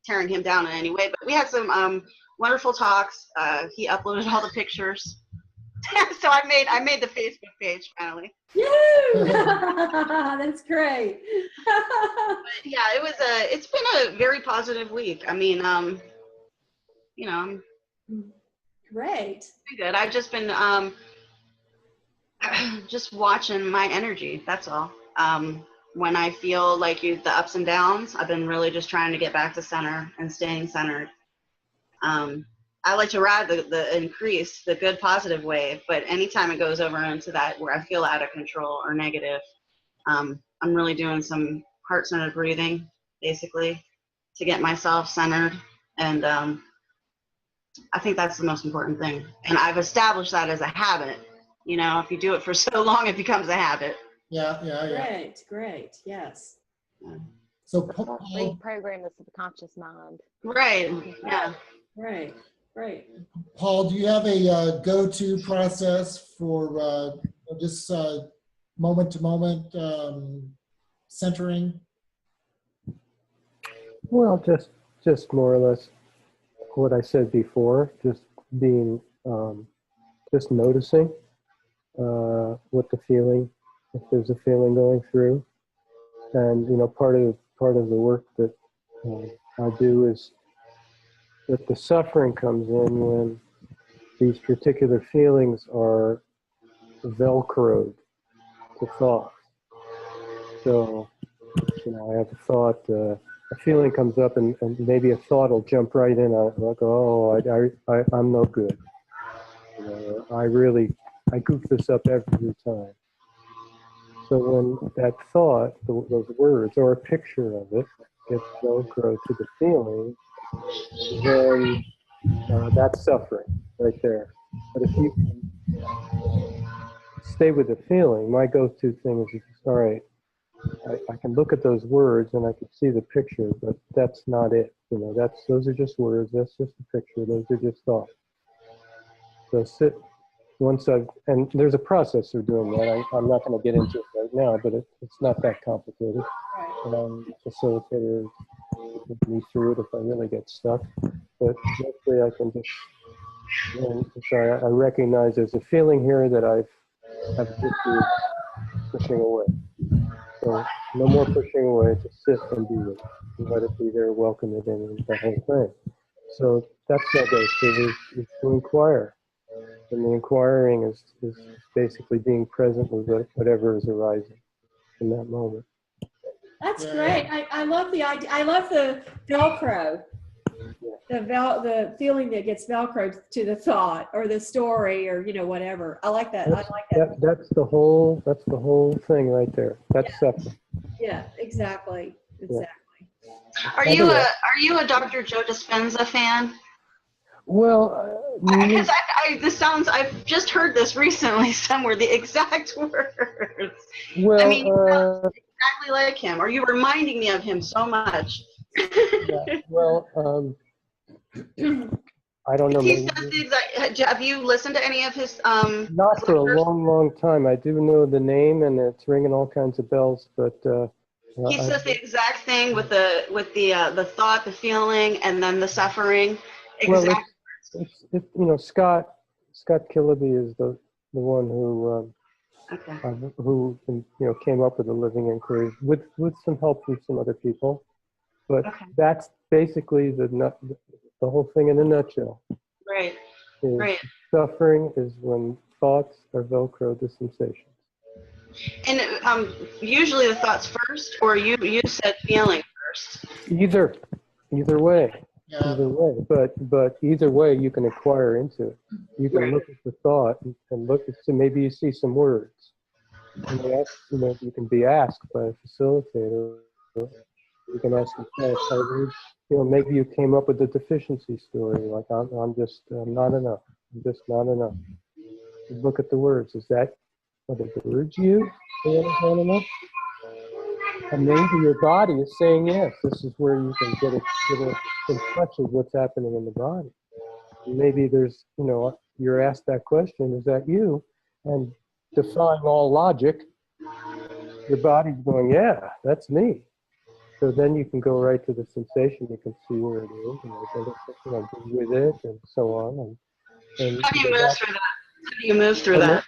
tearing him down in any way. But we had some wonderful talks. He uploaded all the pictures. So I made the Facebook page finally. That's great. Yeah, it's been a very positive week. I mean, great. Good. I've just been just watching my energy. That's all. When I feel like the ups and downs, I've been really just trying to get back to center and staying centered. I like to ride the good positive wave, but anytime it goes over into that where I feel out of control or negative, I'm really doing some heart-centered breathing, basically, to get myself centered. And I think that's the most important thing. And I've established that as a habit. If you do it for so long, it becomes a habit. Yeah. Great. Yes. Yeah. So reprogram the subconscious mind. Right. Yeah. Right. Paul, do you have a go-to process for just moment-to-moment centering? Well, just more or less what I said before, just being, just noticing what the feeling, if there's a feeling going through. And, you know, part of the work that I do is that the suffering comes in when these particular feelings are velcroed to thought. So, you know, I have a thought, a feeling comes up, and maybe a thought will jump right in. I'll go, oh, I'm no good. You know, I goof this up every time. So when that thought, those words, or a picture of it, gets velcro to the feeling, then that's suffering right there. But if you can stay with the feeling, my go-to thing is, all right, I can look at those words and I can see the picture, but that's not it. You know, those are just words. That's just a picture. Those are just thoughts. So sit. And there's a process for doing that. I'm not going to get into it right now, but it's not that complicated. Facilitator will get me through it if I really get stuck. But mostly I can just, I recognize there's a feeling here that I've history pushing away. So no more pushing away, just sit and be with it. And let it be there, welcome it in, and the whole thing. So that's my go-to, is to inquire. And the inquiring is basically being present with whatever is arising in that moment. That's great. I love the idea. I love the Velcro. The feeling that gets Velcroed to the thought or the story or, you know, whatever. I like that. I like that. That's the whole thing right there. That's separate. Yeah, exactly. Exactly. Yeah. Are you a Dr. Joe Dispenza fan? Well, because I've just heard this recently somewhere, the exact words. Well, I mean, exactly like him, or you're reminding me of him so much. Yeah, well, I don't know. He says the exact, have you listened to any of his? Not for a long, long time. I do know the name, and it's ringing all kinds of bells. But he says the exact thing with the thought, the feeling, and then the suffering. Exactly. Well, it's you know, Scott Kiloby is the one who you know, came up with the living inquiry with some help from some other people. But that's basically the whole thing in a nutshell. Right. Right. Suffering is when thoughts are velcro to sensations. And usually the thoughts first, or you said feeling first. Either way. Yeah. Either way, but either way, you can inquire into it. You can look at the thought and look at, so maybe you see some words. And you know, you can be asked by a facilitator. You can ask yourself, you know, maybe you came up with a deficiency story, like I'm just not enough. I'm just not enough. You look at the words. Is that what the words you say not enough? And maybe your body is saying yes. This is where you can get in touch with what's happening in the body. And maybe there's, you know, you're asked that question, is that you? And defying all logic, your body's going, yeah, that's me. So then you can go right to the sensation. You can see where it is, and you know, be with it, and so on. And How do you move through that? How do you move through that?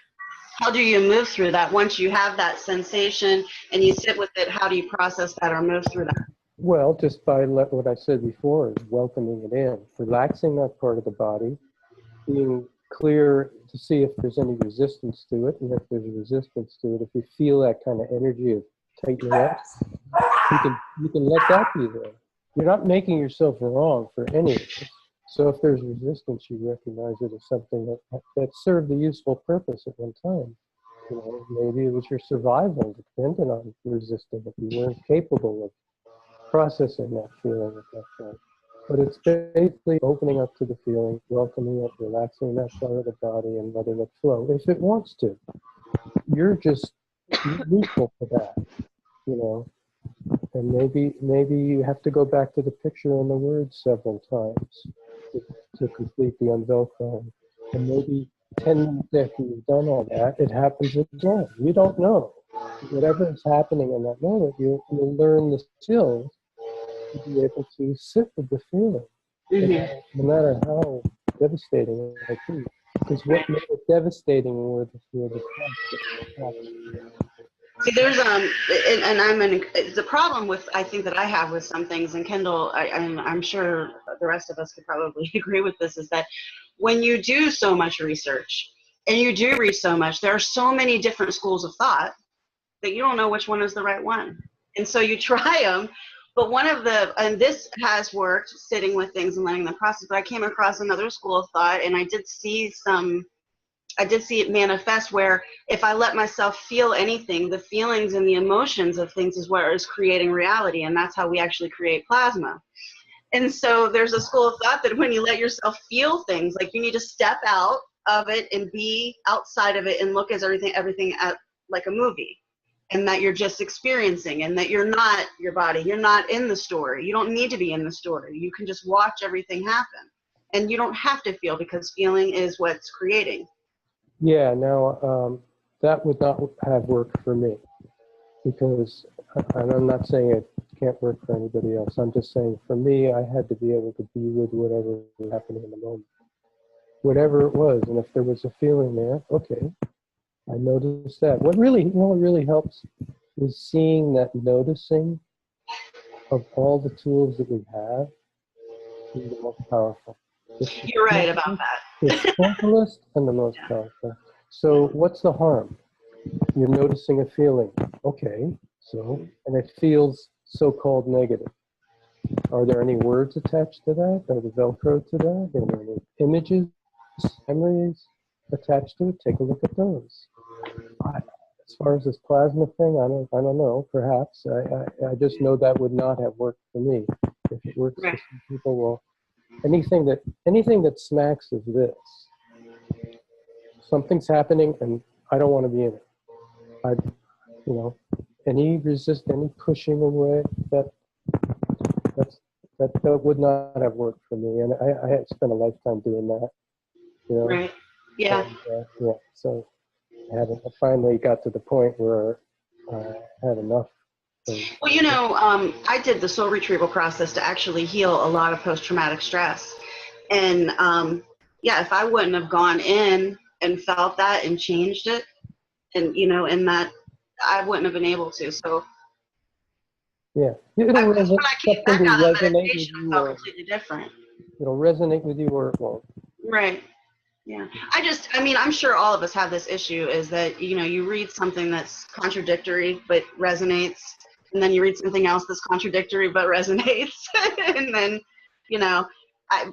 How do you move through that once you have that sensation and you sit with it? How do you process that or move through that? Well, just by what I said before, is welcoming it in, relaxing that part of the body, being clear to see if there's any resistance to it, and if there's resistance to it, if you feel that kind of energy of tightening up, you can let that be there. You're not making yourself wrong for any of this. So if there's resistance, you recognize it as something that served a useful purpose at one time. You know, maybe it was your survival dependent on resisting if you weren't capable of processing that feeling at that point. But it's basically opening up to the feeling, welcoming it, relaxing that part of the body, and letting it flow if it wants to. You're just neutral to that, you know. And maybe you have to go back to the picture and the words several times to complete the unvelcroing. And maybe 10 minutes after you've done all that, it happens again. You don't know. Whatever is happening in that moment, you'll learn the skills to be able to sit with the feeling No matter how devastating it might be. Because what made it devastating were the See, there's the problem with, I think, that I have with some things, and Kendall, I'm sure the rest of us could probably agree with this, is that when you do so much research and you do read so much, there are so many different schools of thought that you don't know which one is the right one. And so you try them, but and this has worked, sitting with things and letting them process, but I came across another school of thought, and I did see it manifest where if I let myself feel anything, the feelings and the emotions of things is what is creating reality, and that's how we actually create plasma. And so there's a school of thought that when you let yourself feel things, like you need to step out of it and be outside of it and look at everything at like a movie, and that you're just experiencing, and that you're not your body, you're not in the story. You don't need to be in the story. You can just watch everything happen, and you don't have to feel, because feeling is what's creating. Yeah, now that would not have worked for me, because, and I'm not saying it can't work for anybody else, I'm just saying for me, I had to be able to be with whatever was happening in the moment, whatever it was. And if there was a feeling there, okay, I noticed that. What really helps is seeing that noticing of all the tools that we have is the most powerful. You're right about that. The simplest and the most powerful. So what's the harm? You're noticing a feeling. Okay, so, and it feels so-called negative. Are there any words attached to that? Are there Velcro to that? Are there any images, memories attached to it? Take a look at those. As far as this plasma thing, I don't know. Perhaps I just know that would not have worked for me. If it works for some people, well, anything that smacks of this, something's happening and I don't want to be in it. Any pushing away, that would not have worked for me. And I had spent a lifetime doing that. Right. Yeah. And, so I finally got to the point where I had enough. Well, I did the soul retrieval process to actually heal a lot of post-traumatic stress. And if I wouldn't have gone in and felt that and changed it, and and that, I wouldn't have been able to. So yeah, when I came back out of meditation, I felt completely different. It'll resonate with you or it won't. Right. Yeah. I'm sure all of us have this issue, is that, you read something that's contradictory but resonates, and then you read something else that's contradictory but resonates. And then,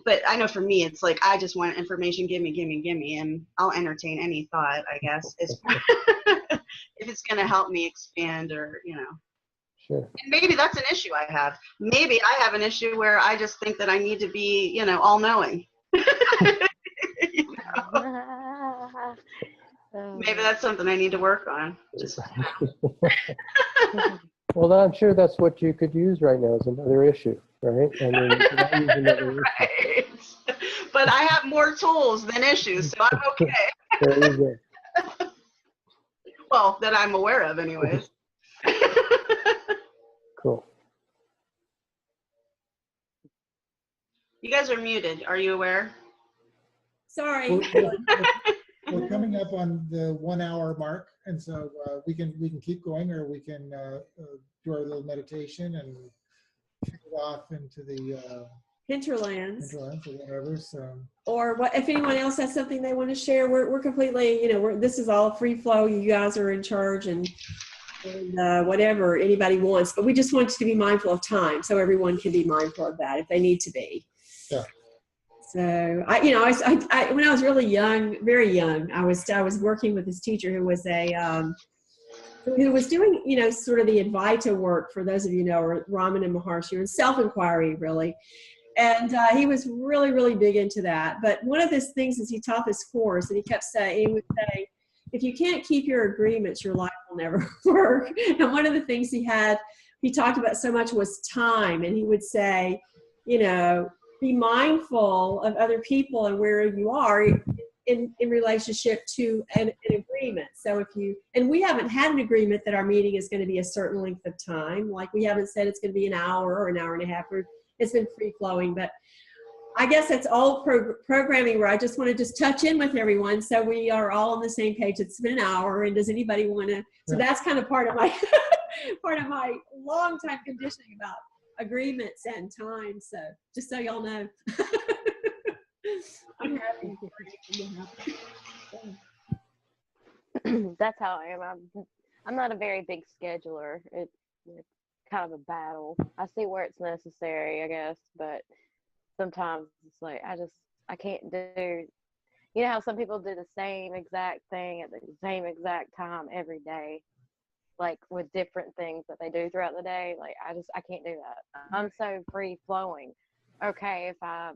but I know for me, it's like, I just want information, give me, and I'll entertain any thought, I guess, if it's going to help me expand or, Sure. And maybe that's an issue I have. Maybe I have an issue where I just think that I need to be, all-knowing. Maybe that's something I need to work on. Well, I'm sure that's what you could use right now as another issue, right? I mean, right. But I have more tools than issues, so I'm okay. There you go. Well, that I'm aware of, anyways. Cool. You guys are muted. Are you aware? Sorry. We're coming up on the 1 hour mark, and so we can keep going, or we can do our little meditation and kick it off into the Hinterlands. or whatever. So. Or what if anyone else has something they want to share? We're completely, this is all free flow. You guys are in charge, and whatever anybody wants. But we just want you to be mindful of time, so everyone can be mindful of that if they need to be. Yeah. So I when I was really young, very young, I was working with this teacher who was who was doing, sort of the Advaita work, for those of you who know, or Ramana Maharshi, or self-inquiry, really. And he was really, really big into that. But one of his things is he taught this course, and he kept saying, he would say, if you can't keep your agreements, your life will never work. And one of the things he talked about so much was time. And he would say, be mindful of other people and where you are in relationship to an agreement. So and we haven't had an agreement that our meeting is going to be a certain length of time. Like, we haven't said it's going to be an hour or an hour and a half, or it's been free flowing. But I guess it's old programming where I just want to just touch in with everyone so we are all on the same page. It's been an hour, and does anybody want to? So that's kind of part of my part of my long time conditioning about agreements and time. So just so y'all know, I'm happy. That's how I am. I'm not a very big scheduler. It's kind of a battle. I see where it's necessary, I guess, but sometimes it's like I can't do. You know how some people do the same exact thing at the same exact time every day, like with different things that they do throughout the day. Like I can't do that. I'm so free flowing. Okay, if I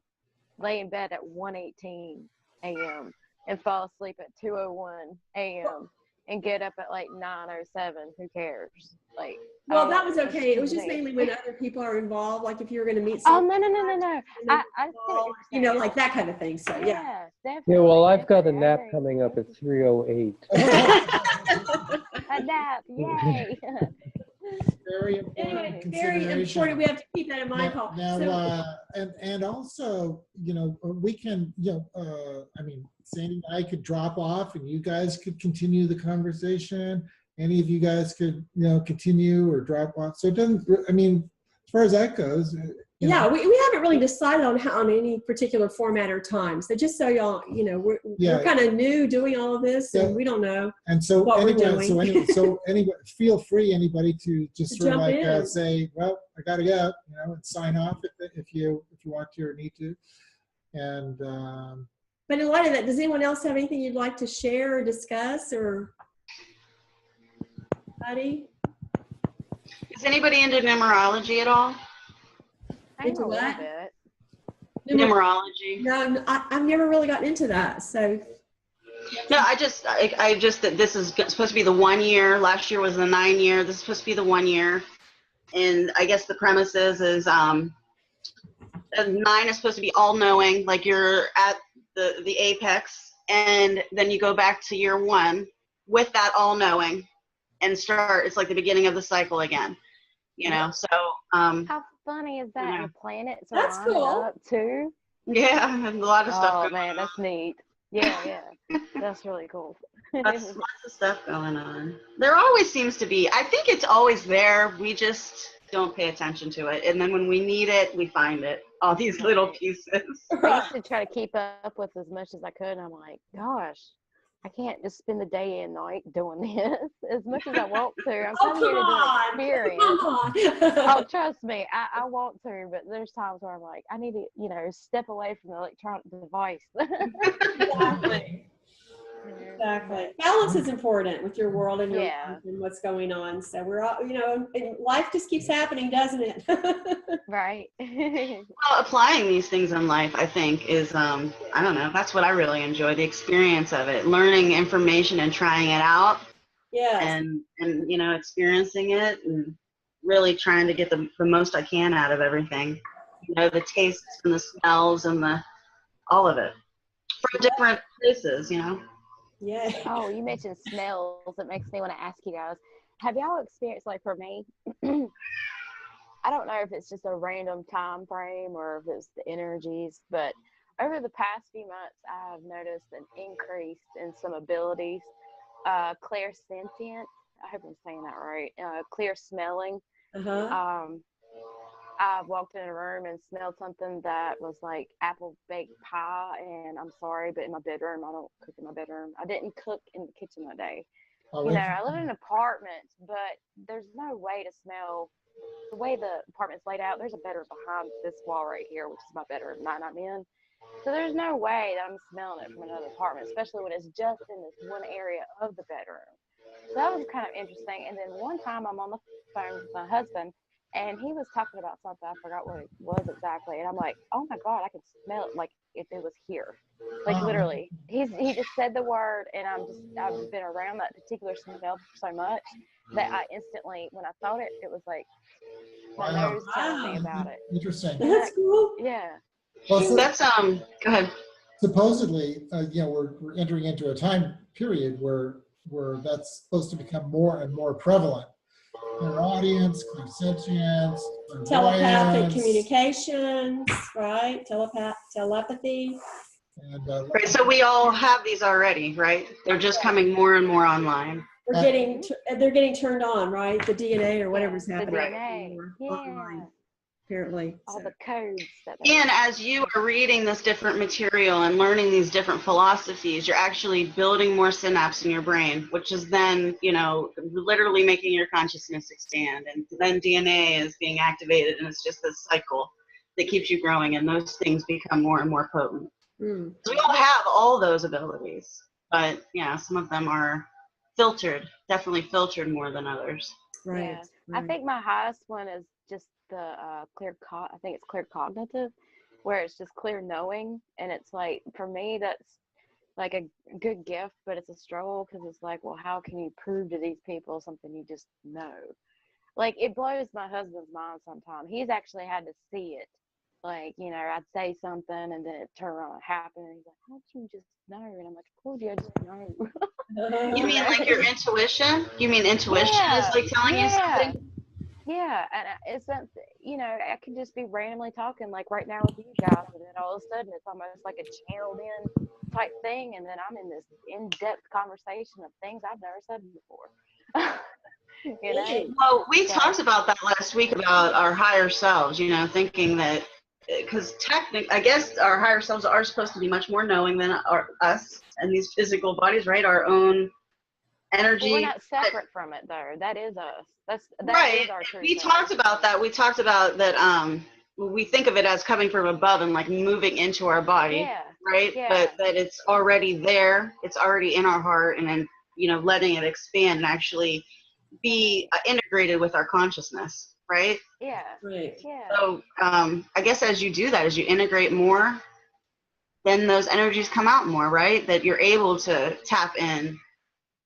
lay in bed at 1:18 a.m. and fall asleep at 2:01 a.m. and get up at like 9:07, who cares? Like, well, that was okay. It was just mainly when other people are involved, like if you were going to meet oh someone. no. I see what you're you know, saying. like that kind of thing. So yeah. Definitely. Yeah, well, I've got a nap Definitely. coming up at 3:08. A nap, yay! Very important Anyway, very consideration. important. We have to keep that in mind, Paul. Now, So, and also, you know, we can, you know, I mean, Sandy and I could drop off, and you guys could continue the conversation. Any of you guys could, you know, continue or drop off. So it doesn't. I mean, as far as that goes. yeah, we haven't really decided on any particular format or time. So just so y'all, you know, we're kind of new doing all of this, and we don't know. And so what anyway, we're doing. anybody, feel free, anybody, to just sort of jump like in. say, well, I gotta go, you know, and sign off if you want to or need to. And but in light of that, does anyone else have anything you'd like to share or discuss, or buddy? Is anybody into numerology at all? I know Into a little what? bit. Numerology. No, I've never really gotten into that. So No, I just that this is supposed to be the 1 year. Last year was the 9 year. This is supposed to be the 1 year. And I guess the premise is 9 is supposed to be all knowing, like you're at the apex, and then you go back to year 1 with that all knowing and start. It's like the beginning of the cycle again, you know. So How funny is that? Yeah. The planets That's are lining cool. up too. yeah, and a lot of stuff. Oh going man, on. that's neat. Yeah, that's really cool. Lots of stuff going on. There always seems to be. I think it's always there. We just don't pay attention to it. And then when we need it, we find it. All these little pieces. I used to try to keep up with as much as I could, and I'm like, gosh, I can't just spend the day and night doing this as much as I want to. I'm oh, coming here to come do an on. experience. Come on. Oh, trust me, I want to, but there's times where I'm like, I need to, you know, step away from the electronic device. Exactly. Exactly. Balance is important with your world and your Yeah. life and what's going on. So we're all, you know, and life just keeps happening, doesn't it? Right. Well, applying these things in life, I think, is, I don't know, that's what I really enjoy, the experience of it, learning information and trying it out, Yes. and you know, experiencing it and really trying to get the most I can out of everything. You know, the tastes and the smells and all of it from different places, you know. Yeah. Oh, you mentioned smells. It makes me want to ask you guys, have y'all experienced, like for me, I don't know if it's just a random time frame or if it's the energies, but over the past few months, I've noticed an increase in some abilities. Clairsentient, I hope I'm saying that right, clear smelling. Uh-huh. I walked in a room and smelled something that was like apple baked pie, and I'm sorry, but in my bedroom, I don't cook in my bedroom. I didn't cook in the kitchen that day. oh, You know, I live in an apartment, but there's no way to smell the way the apartment's laid out. There's a bedroom behind this wall right here, which is my bedroom, night I'm in. So there's no way that I'm smelling it from another apartment, especially when it's just in this one area of the bedroom. So that was kind of interesting. And then one time I'm on the phone with my husband, and he was talking about something. I forgot what it was exactly. And I'm like, oh my God, I can smell it like if it was here. Like literally. He just said the word, and I've been around that particular smell so much that I instantly, when I thought it, it was like my nose telling me about it. Interesting. That's cool. Yeah. Well, so That's go ahead. supposedly, you know, we're entering into a time period where that's supposed to become more and more prevalent. Clairaudience, clairsentience, Telepathic clairvoyance, communications, right? Telepathy. and Right, so we all have these already, right? They're just coming more and more online. They're getting turned on, right? The DNA or whatever's The happening. DNA. Yeah. Online, apparently. All So. the codes that And as you are reading this different material and learning these different philosophies, you're actually building more synapses in your brain, which is then, you know, literally making your consciousness expand. And then DNA is being activated, and it's just this cycle that keeps you growing, and those things become more and more potent. Mm. So we all have all those abilities, but yeah, some of them are filtered, definitely filtered more than others. Right. Yeah. Right. I think my highest one is just the I think it's clear cognitive, where it's just clear knowing, and it's like, for me, that's like a good gift, but it's a struggle, because it's like, well, how can you prove to these people something you just know? Like, it blows my husband's mind sometimes. He's actually had to see it. Like, you know, I'd say something and then it turn around and happen, and he's like, how did you just know? And I'm like, I told you, I just know. You mean like your intuition? You mean intuition is like telling you something? Yeah, and it's that, you know, I could just be randomly talking, like right now with you guys, and then all of a sudden it's almost like a channeled in type thing, and then I'm in this in-depth conversation of things I've never said before. You know? Well, we talked about that last week, about our higher selves, you know, thinking that, because technically, I guess our higher selves are supposed to be much more knowing than us and these physical bodies, right? Our own energy. Well, we're not separate from it, though. That is us. That right. is our true We self. talked about that. We talked about that. We think of it as coming from above and like moving into our body, Yeah. right? Yeah. But that it's already there. It's already in our heart, and then, you know, letting it expand and actually be integrated with our consciousness, right? Yeah. Right. Yeah. So I guess as you do that, as you integrate more, then those energies come out more, right? That you're able to tap in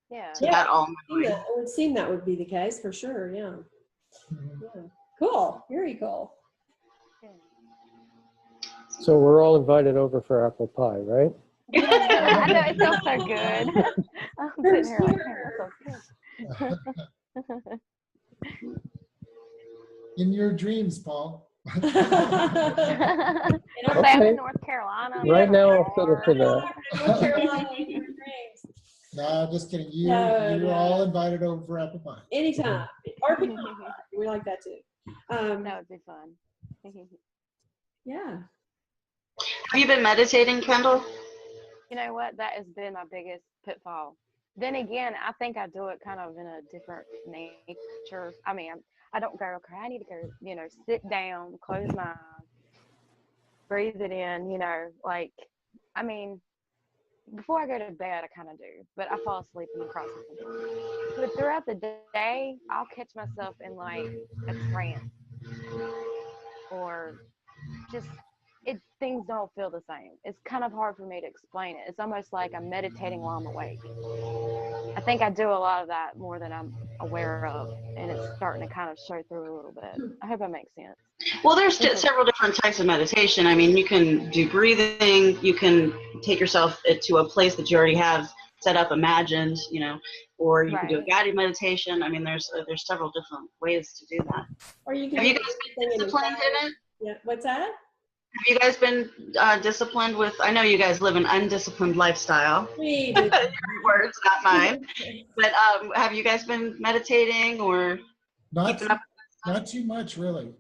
Yeah. to that all knowing. It would seem that would be the case for sure. Yeah. Yeah. Cool. Very cool. So we're all invited over for apple pie, right? I know, it feels so good. I'm sitting here like, man, that feels good. in your dreams, Paul. It'll say I'm in North Carolina. Right now, I'll settle for that. North Carolina in your dreams. No, just kidding. You're No. all invited over for apple pie. Anytime. Or pecan pie. We like that too. That would be fun. Yeah. Have you been meditating, Kendall? You know what? That has been my biggest pitfall. Then again, I think I do it kind of in a different nature. I mean, I don't go, okay, I need to go, you know, sit down, close my eyes, breathe it in, you know, like, I mean, before I go to bed, I kind of do, but I fall asleep in the process of doing it. But throughout the day, I'll catch myself in like a trance, or just, things don't feel the same. It's kind of hard for me to explain it. It's almost like I'm meditating while I'm awake. I think I do a lot of that more than I'm aware of, and it's starting to kind of show through a little bit. I hope that makes sense. Well, there's several different types of meditation. I mean, you can do breathing. You can take yourself to a place that you already have set up, imagined, you know, or you can do a guided meditation. I mean, there's several different ways to do that. Or you can Have you guys been disciplined in it? Yeah. What's that? Have you guys been disciplined with, I know you guys live an undisciplined lifestyle. We do. Your words, not mine. But have you guys been meditating or Not keeping up? not too much, really.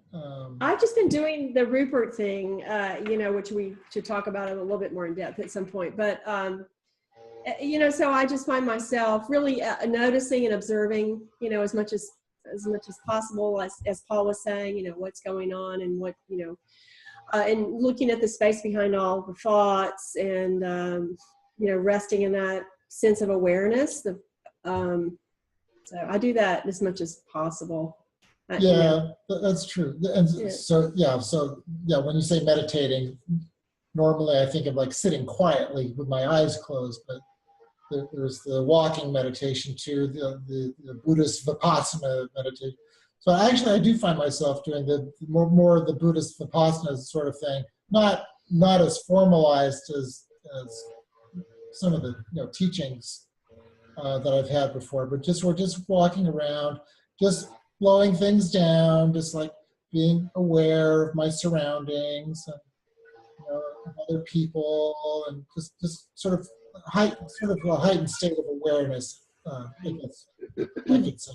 I've just been doing the Rupert thing, you know, which we should talk about it a little bit more in depth at some point. But, you know, so I just find myself really noticing and observing, you know, as much as possible, as Paul was saying, you know, what's going on and what, you know, and looking at the space behind all the thoughts, and you know, resting in that sense of awareness. So I do that as much as possible. Yeah, You know. that's true. And Yeah. so when you say meditating, normally I think of like sitting quietly with my eyes closed, but there's the walking meditation too, the Buddhist Vipassana meditation. So actually, I do find myself doing the more of the Buddhist Vipassana sort of thing, not as formalized as some of the teachings that I've had before, but we're just walking around, just slowing things down, just like being aware of my surroundings and of other people, and just sort of a heightened state of awareness. I guess I could say.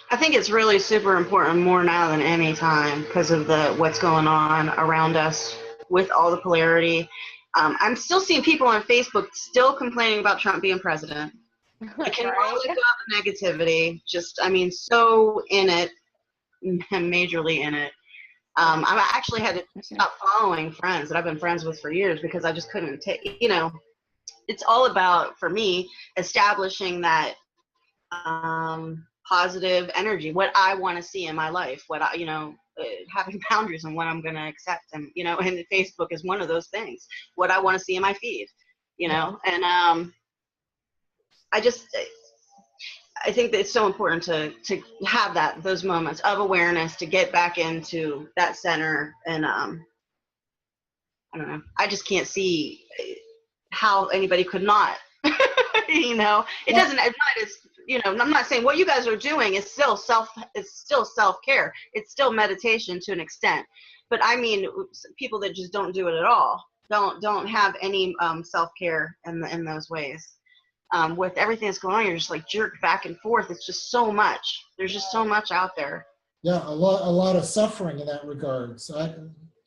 I think it's really super important more now than any time because of what's going on around us with all the polarity. I'm still seeing people on Facebook still complaining about Trump being president. I can really go the negativity. Just, I mean, so in it, majorly in it. I actually had to stop following friends that I've been friends with for years because I just couldn't take, it's all about, for me, establishing that positive energy, what I want to see in my life, what I, having boundaries on what I'm going to accept. And, and Facebook is one of those things, what I want to see in my feed, and I think that it's so important to have those moments of awareness, to get back into that center. And I don't know, I just can't see how anybody could not, it doesn't, it's not as, I'm not saying what you guys are doing is still self-care. It's still meditation to an extent. But I mean, people that just don't do it at all, don't have any self-care in those ways. With everything that's going on, you're just like jerked back and forth. It's just so much. There's just so much out there. Yeah, a lot of suffering in that regard. So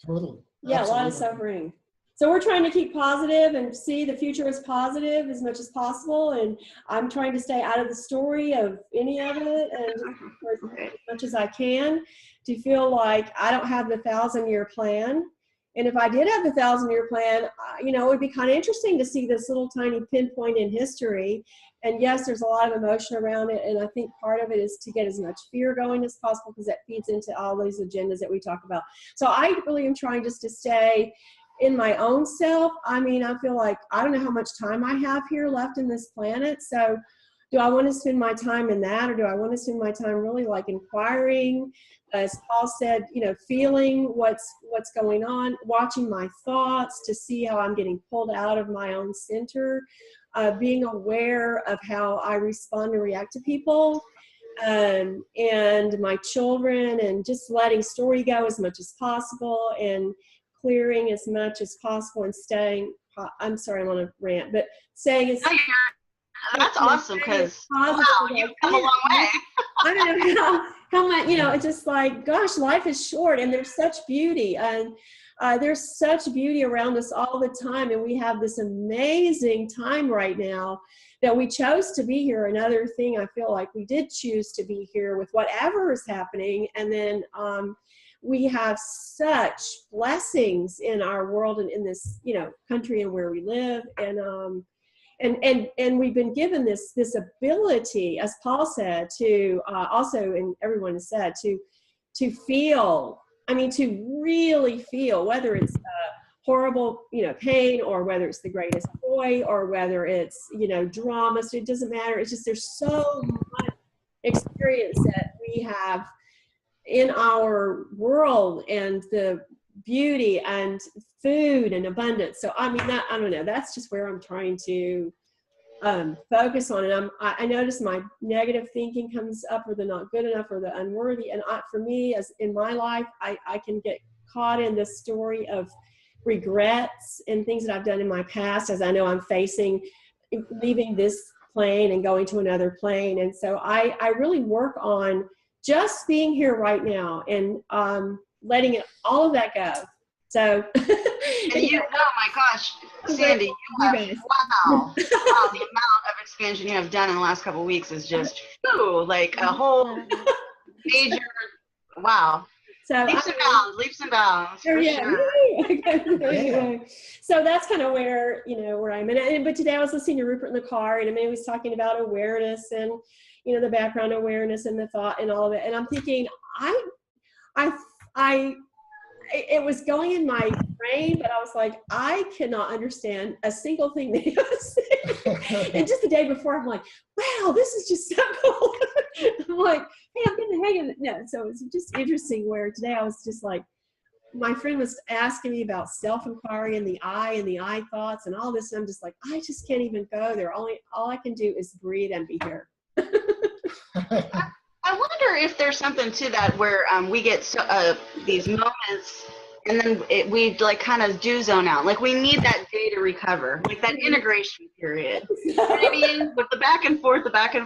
totally. Yeah, Absolutely. a lot of suffering. So we're trying to keep positive and see the future as positive as much as possible. And I'm trying to stay out of the story of any of it, and as much as I can, to feel like I don't have the 1,000-year plan. And if I did have the 1,000-year plan, it would be kind of interesting to see this little tiny pinpoint in history. And yes, there's a lot of emotion around it. And I think part of it is to get as much fear going as possible, because that feeds into all these agendas that we talk about. So I really am trying just to stay in my own self. I mean, I feel like I don't know how much time I have here left in this planet. So do I want to spend my time in that, or do I want to spend my time really like inquiring, as Paul said, feeling what's going on, watching my thoughts to see how I'm getting pulled out of my own center, being aware of how I respond and react to people, and my children, and just letting story go as much as possible, and clearing as much as possible, and staying, I'm sorry, I'm on a rant, but saying it's, that's awesome, because wow, you've come a long way. I don't know how much, it's just like, gosh, life is short, and there's such beauty, and there's such beauty around us all the time, and we have this amazing time right now that we chose to be here. Another thing, I feel like we did choose to be here with whatever is happening, and then we have such blessings in our world and in this, country and where we live, and we've been given this ability, as Paul said, to also, and everyone has said, to feel. I mean, to really feel, whether it's horrible, pain, or whether it's the greatest joy, or whether it's, drama. So it doesn't matter. It's just there's so much experience that we have in our world, and the beauty and food and abundance. So I mean, I don't know, that's just where I'm trying to focus on. And I notice my negative thinking comes up, or the not good enough, or the unworthy. And for me, as in my life, I can get caught in this story of regrets and things that I've done in my past, as I know I'm facing leaving this plane and going to another plane. And so I really work on just being here right now, and letting all of that go. So, and oh my gosh, Sandy, wow, the amount of expansion you have done in the last couple of weeks is just like a whole major, wow. So leaps and bounds, for sure. Anyway, so that's kind of where, where I'm in. But today I was listening to Rupert in the car, and he was talking about awareness, and, the background awareness, and the thought, and all of it. And I'm thinking, it was going in my brain, but I was like, I cannot understand a single thing that he was saying. And just the day before, I'm like, wow, this is just so cool. I'm like, hey, I'm getting the hang of it. No, so it's just interesting where today I was just like, my friend was asking me about self-inquiry and the I thoughts and all this. And I'm just like, I just can't even go there. All I can do is breathe and be here. I wonder if there's something to that where we get these moments and then we like kind of do zone out. Like we need that day to recover, like that integration period. You know what I mean? With the back and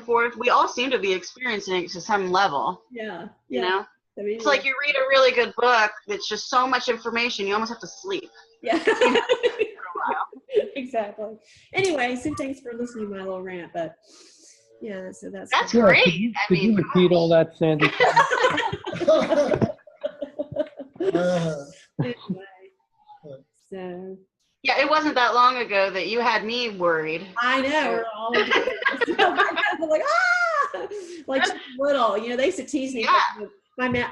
forth, we all seem to be experiencing it to some level. Yeah. You know? I mean, It's like you read a really good book that's just so much information, you almost have to sleep. Yeah. You know, for a while. Exactly. Anyway, so thanks for listening to my little rant, but yeah, so that's That's good. great. Could you repeat all that, Sandy? Anyway, so Yeah, it wasn't that long ago that you had me worried. I know we're all like like Little. You know, they used to tease me. Yeah.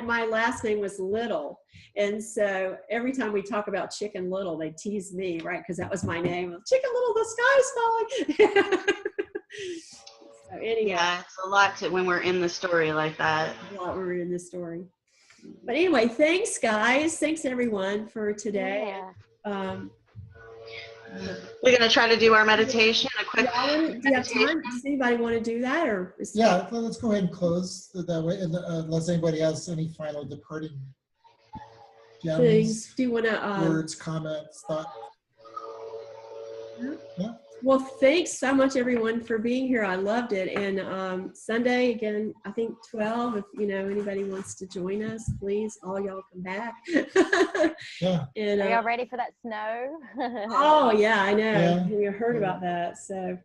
My last name was Little, and so every time we talk about Chicken Little, they tease me, right? Because that was my name. Chicken Little, the sky's falling. So anyway, Yeah, it's a lot to when we're in the story like that. a lot we're in this story. But anyway, thanks guys. Thanks everyone for today. Yeah. We're gonna try to do our meditation. A quick. Do you have time? Does anybody want to do that, or Yeah, well, let's go ahead and close that way, unless anybody has any final departing gems, things? Do you want to? words, comments, thoughts. Yeah. Well, thanks so much, everyone, for being here. I loved it. And Sunday, again, I think 12, if, you know, anybody wants to join us, please, all y'all come back. Yeah. And, Are y'all ready for that snow? oh, yeah, I know. Yeah. We heard about that. So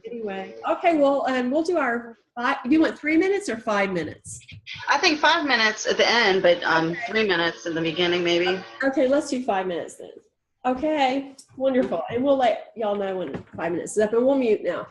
anyway, okay, well, we'll do our you want 3 minutes or 5 minutes? I think 5 minutes at the end, but 3 minutes in the beginning, maybe. Okay, let's do 5 minutes then. Okay, wonderful. And we'll let y'all know when 5 minutes is up, and we'll mute now.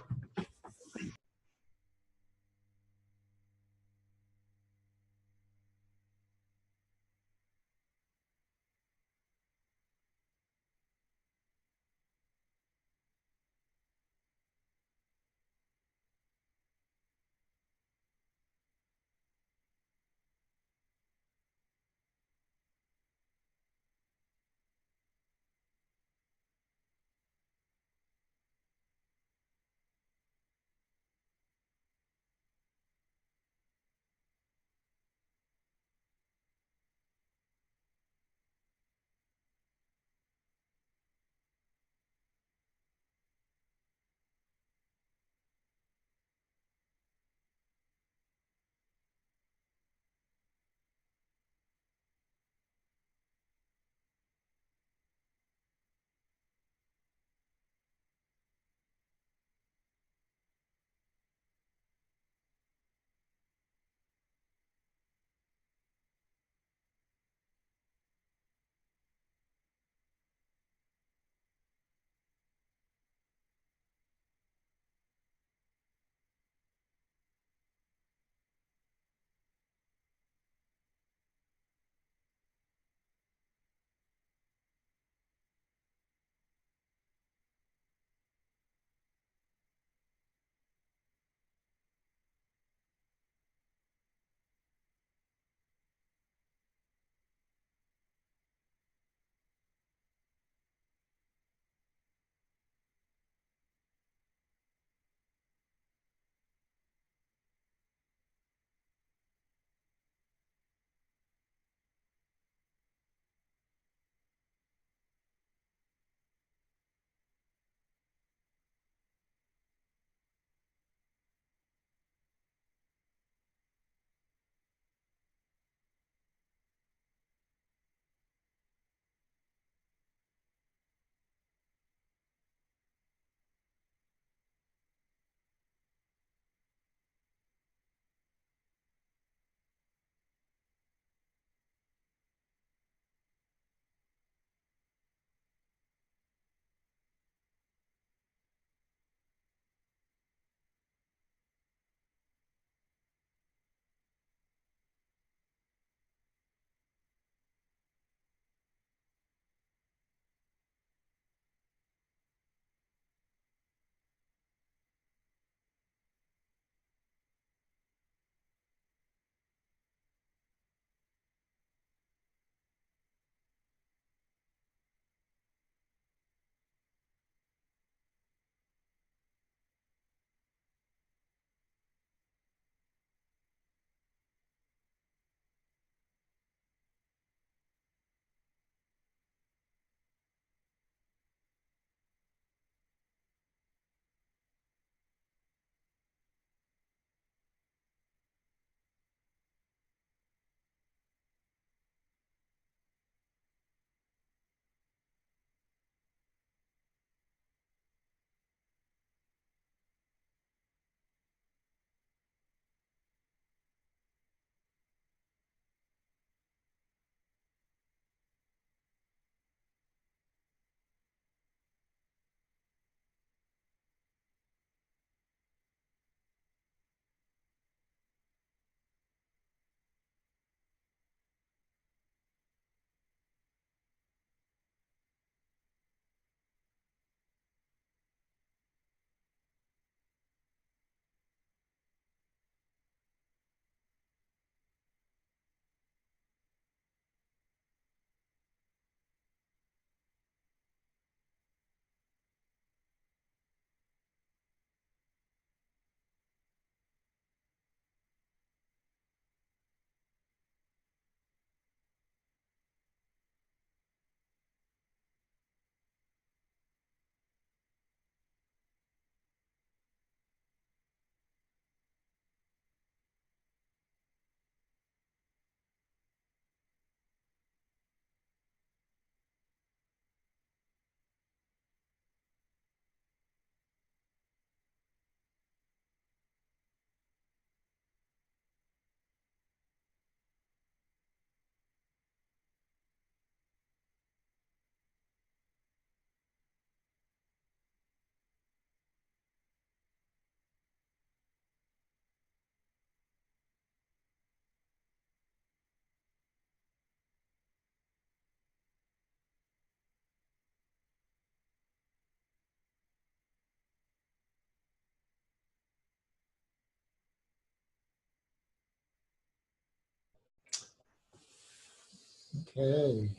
Okay.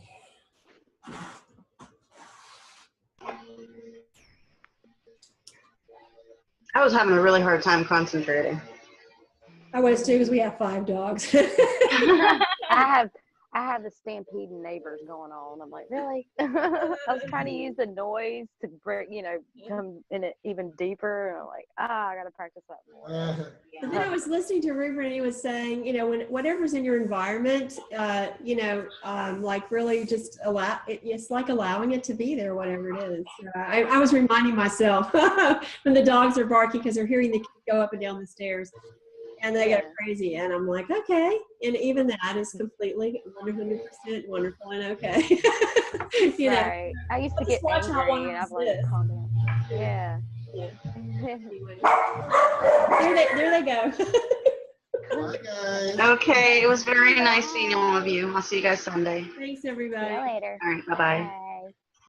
I was having a really hard time concentrating. I was too, because we have 5 dogs. I have the stampeding neighbors going on. I'm like, really? I was trying to use the noise to bring, come in it even deeper. And I'm like, I got to practice that more. But then I was listening to Rupert, and he was saying, when whatever's in your environment, like really just it's like allowing it to be there, whatever it is. I was reminding myself when the dogs are barking because they're hearing the kids go up and down the stairs. And they go crazy, and I'm like, okay. And even that is completely 100% wonderful and okay. Right. I used to get angry, and I'm like, calm down. Yeah. Anyway. There they go. Bye, guys. Okay, it was very nice seeing all of you. I'll see you guys Sunday. Thanks, See everybody. you later. All right, bye-bye. Bye.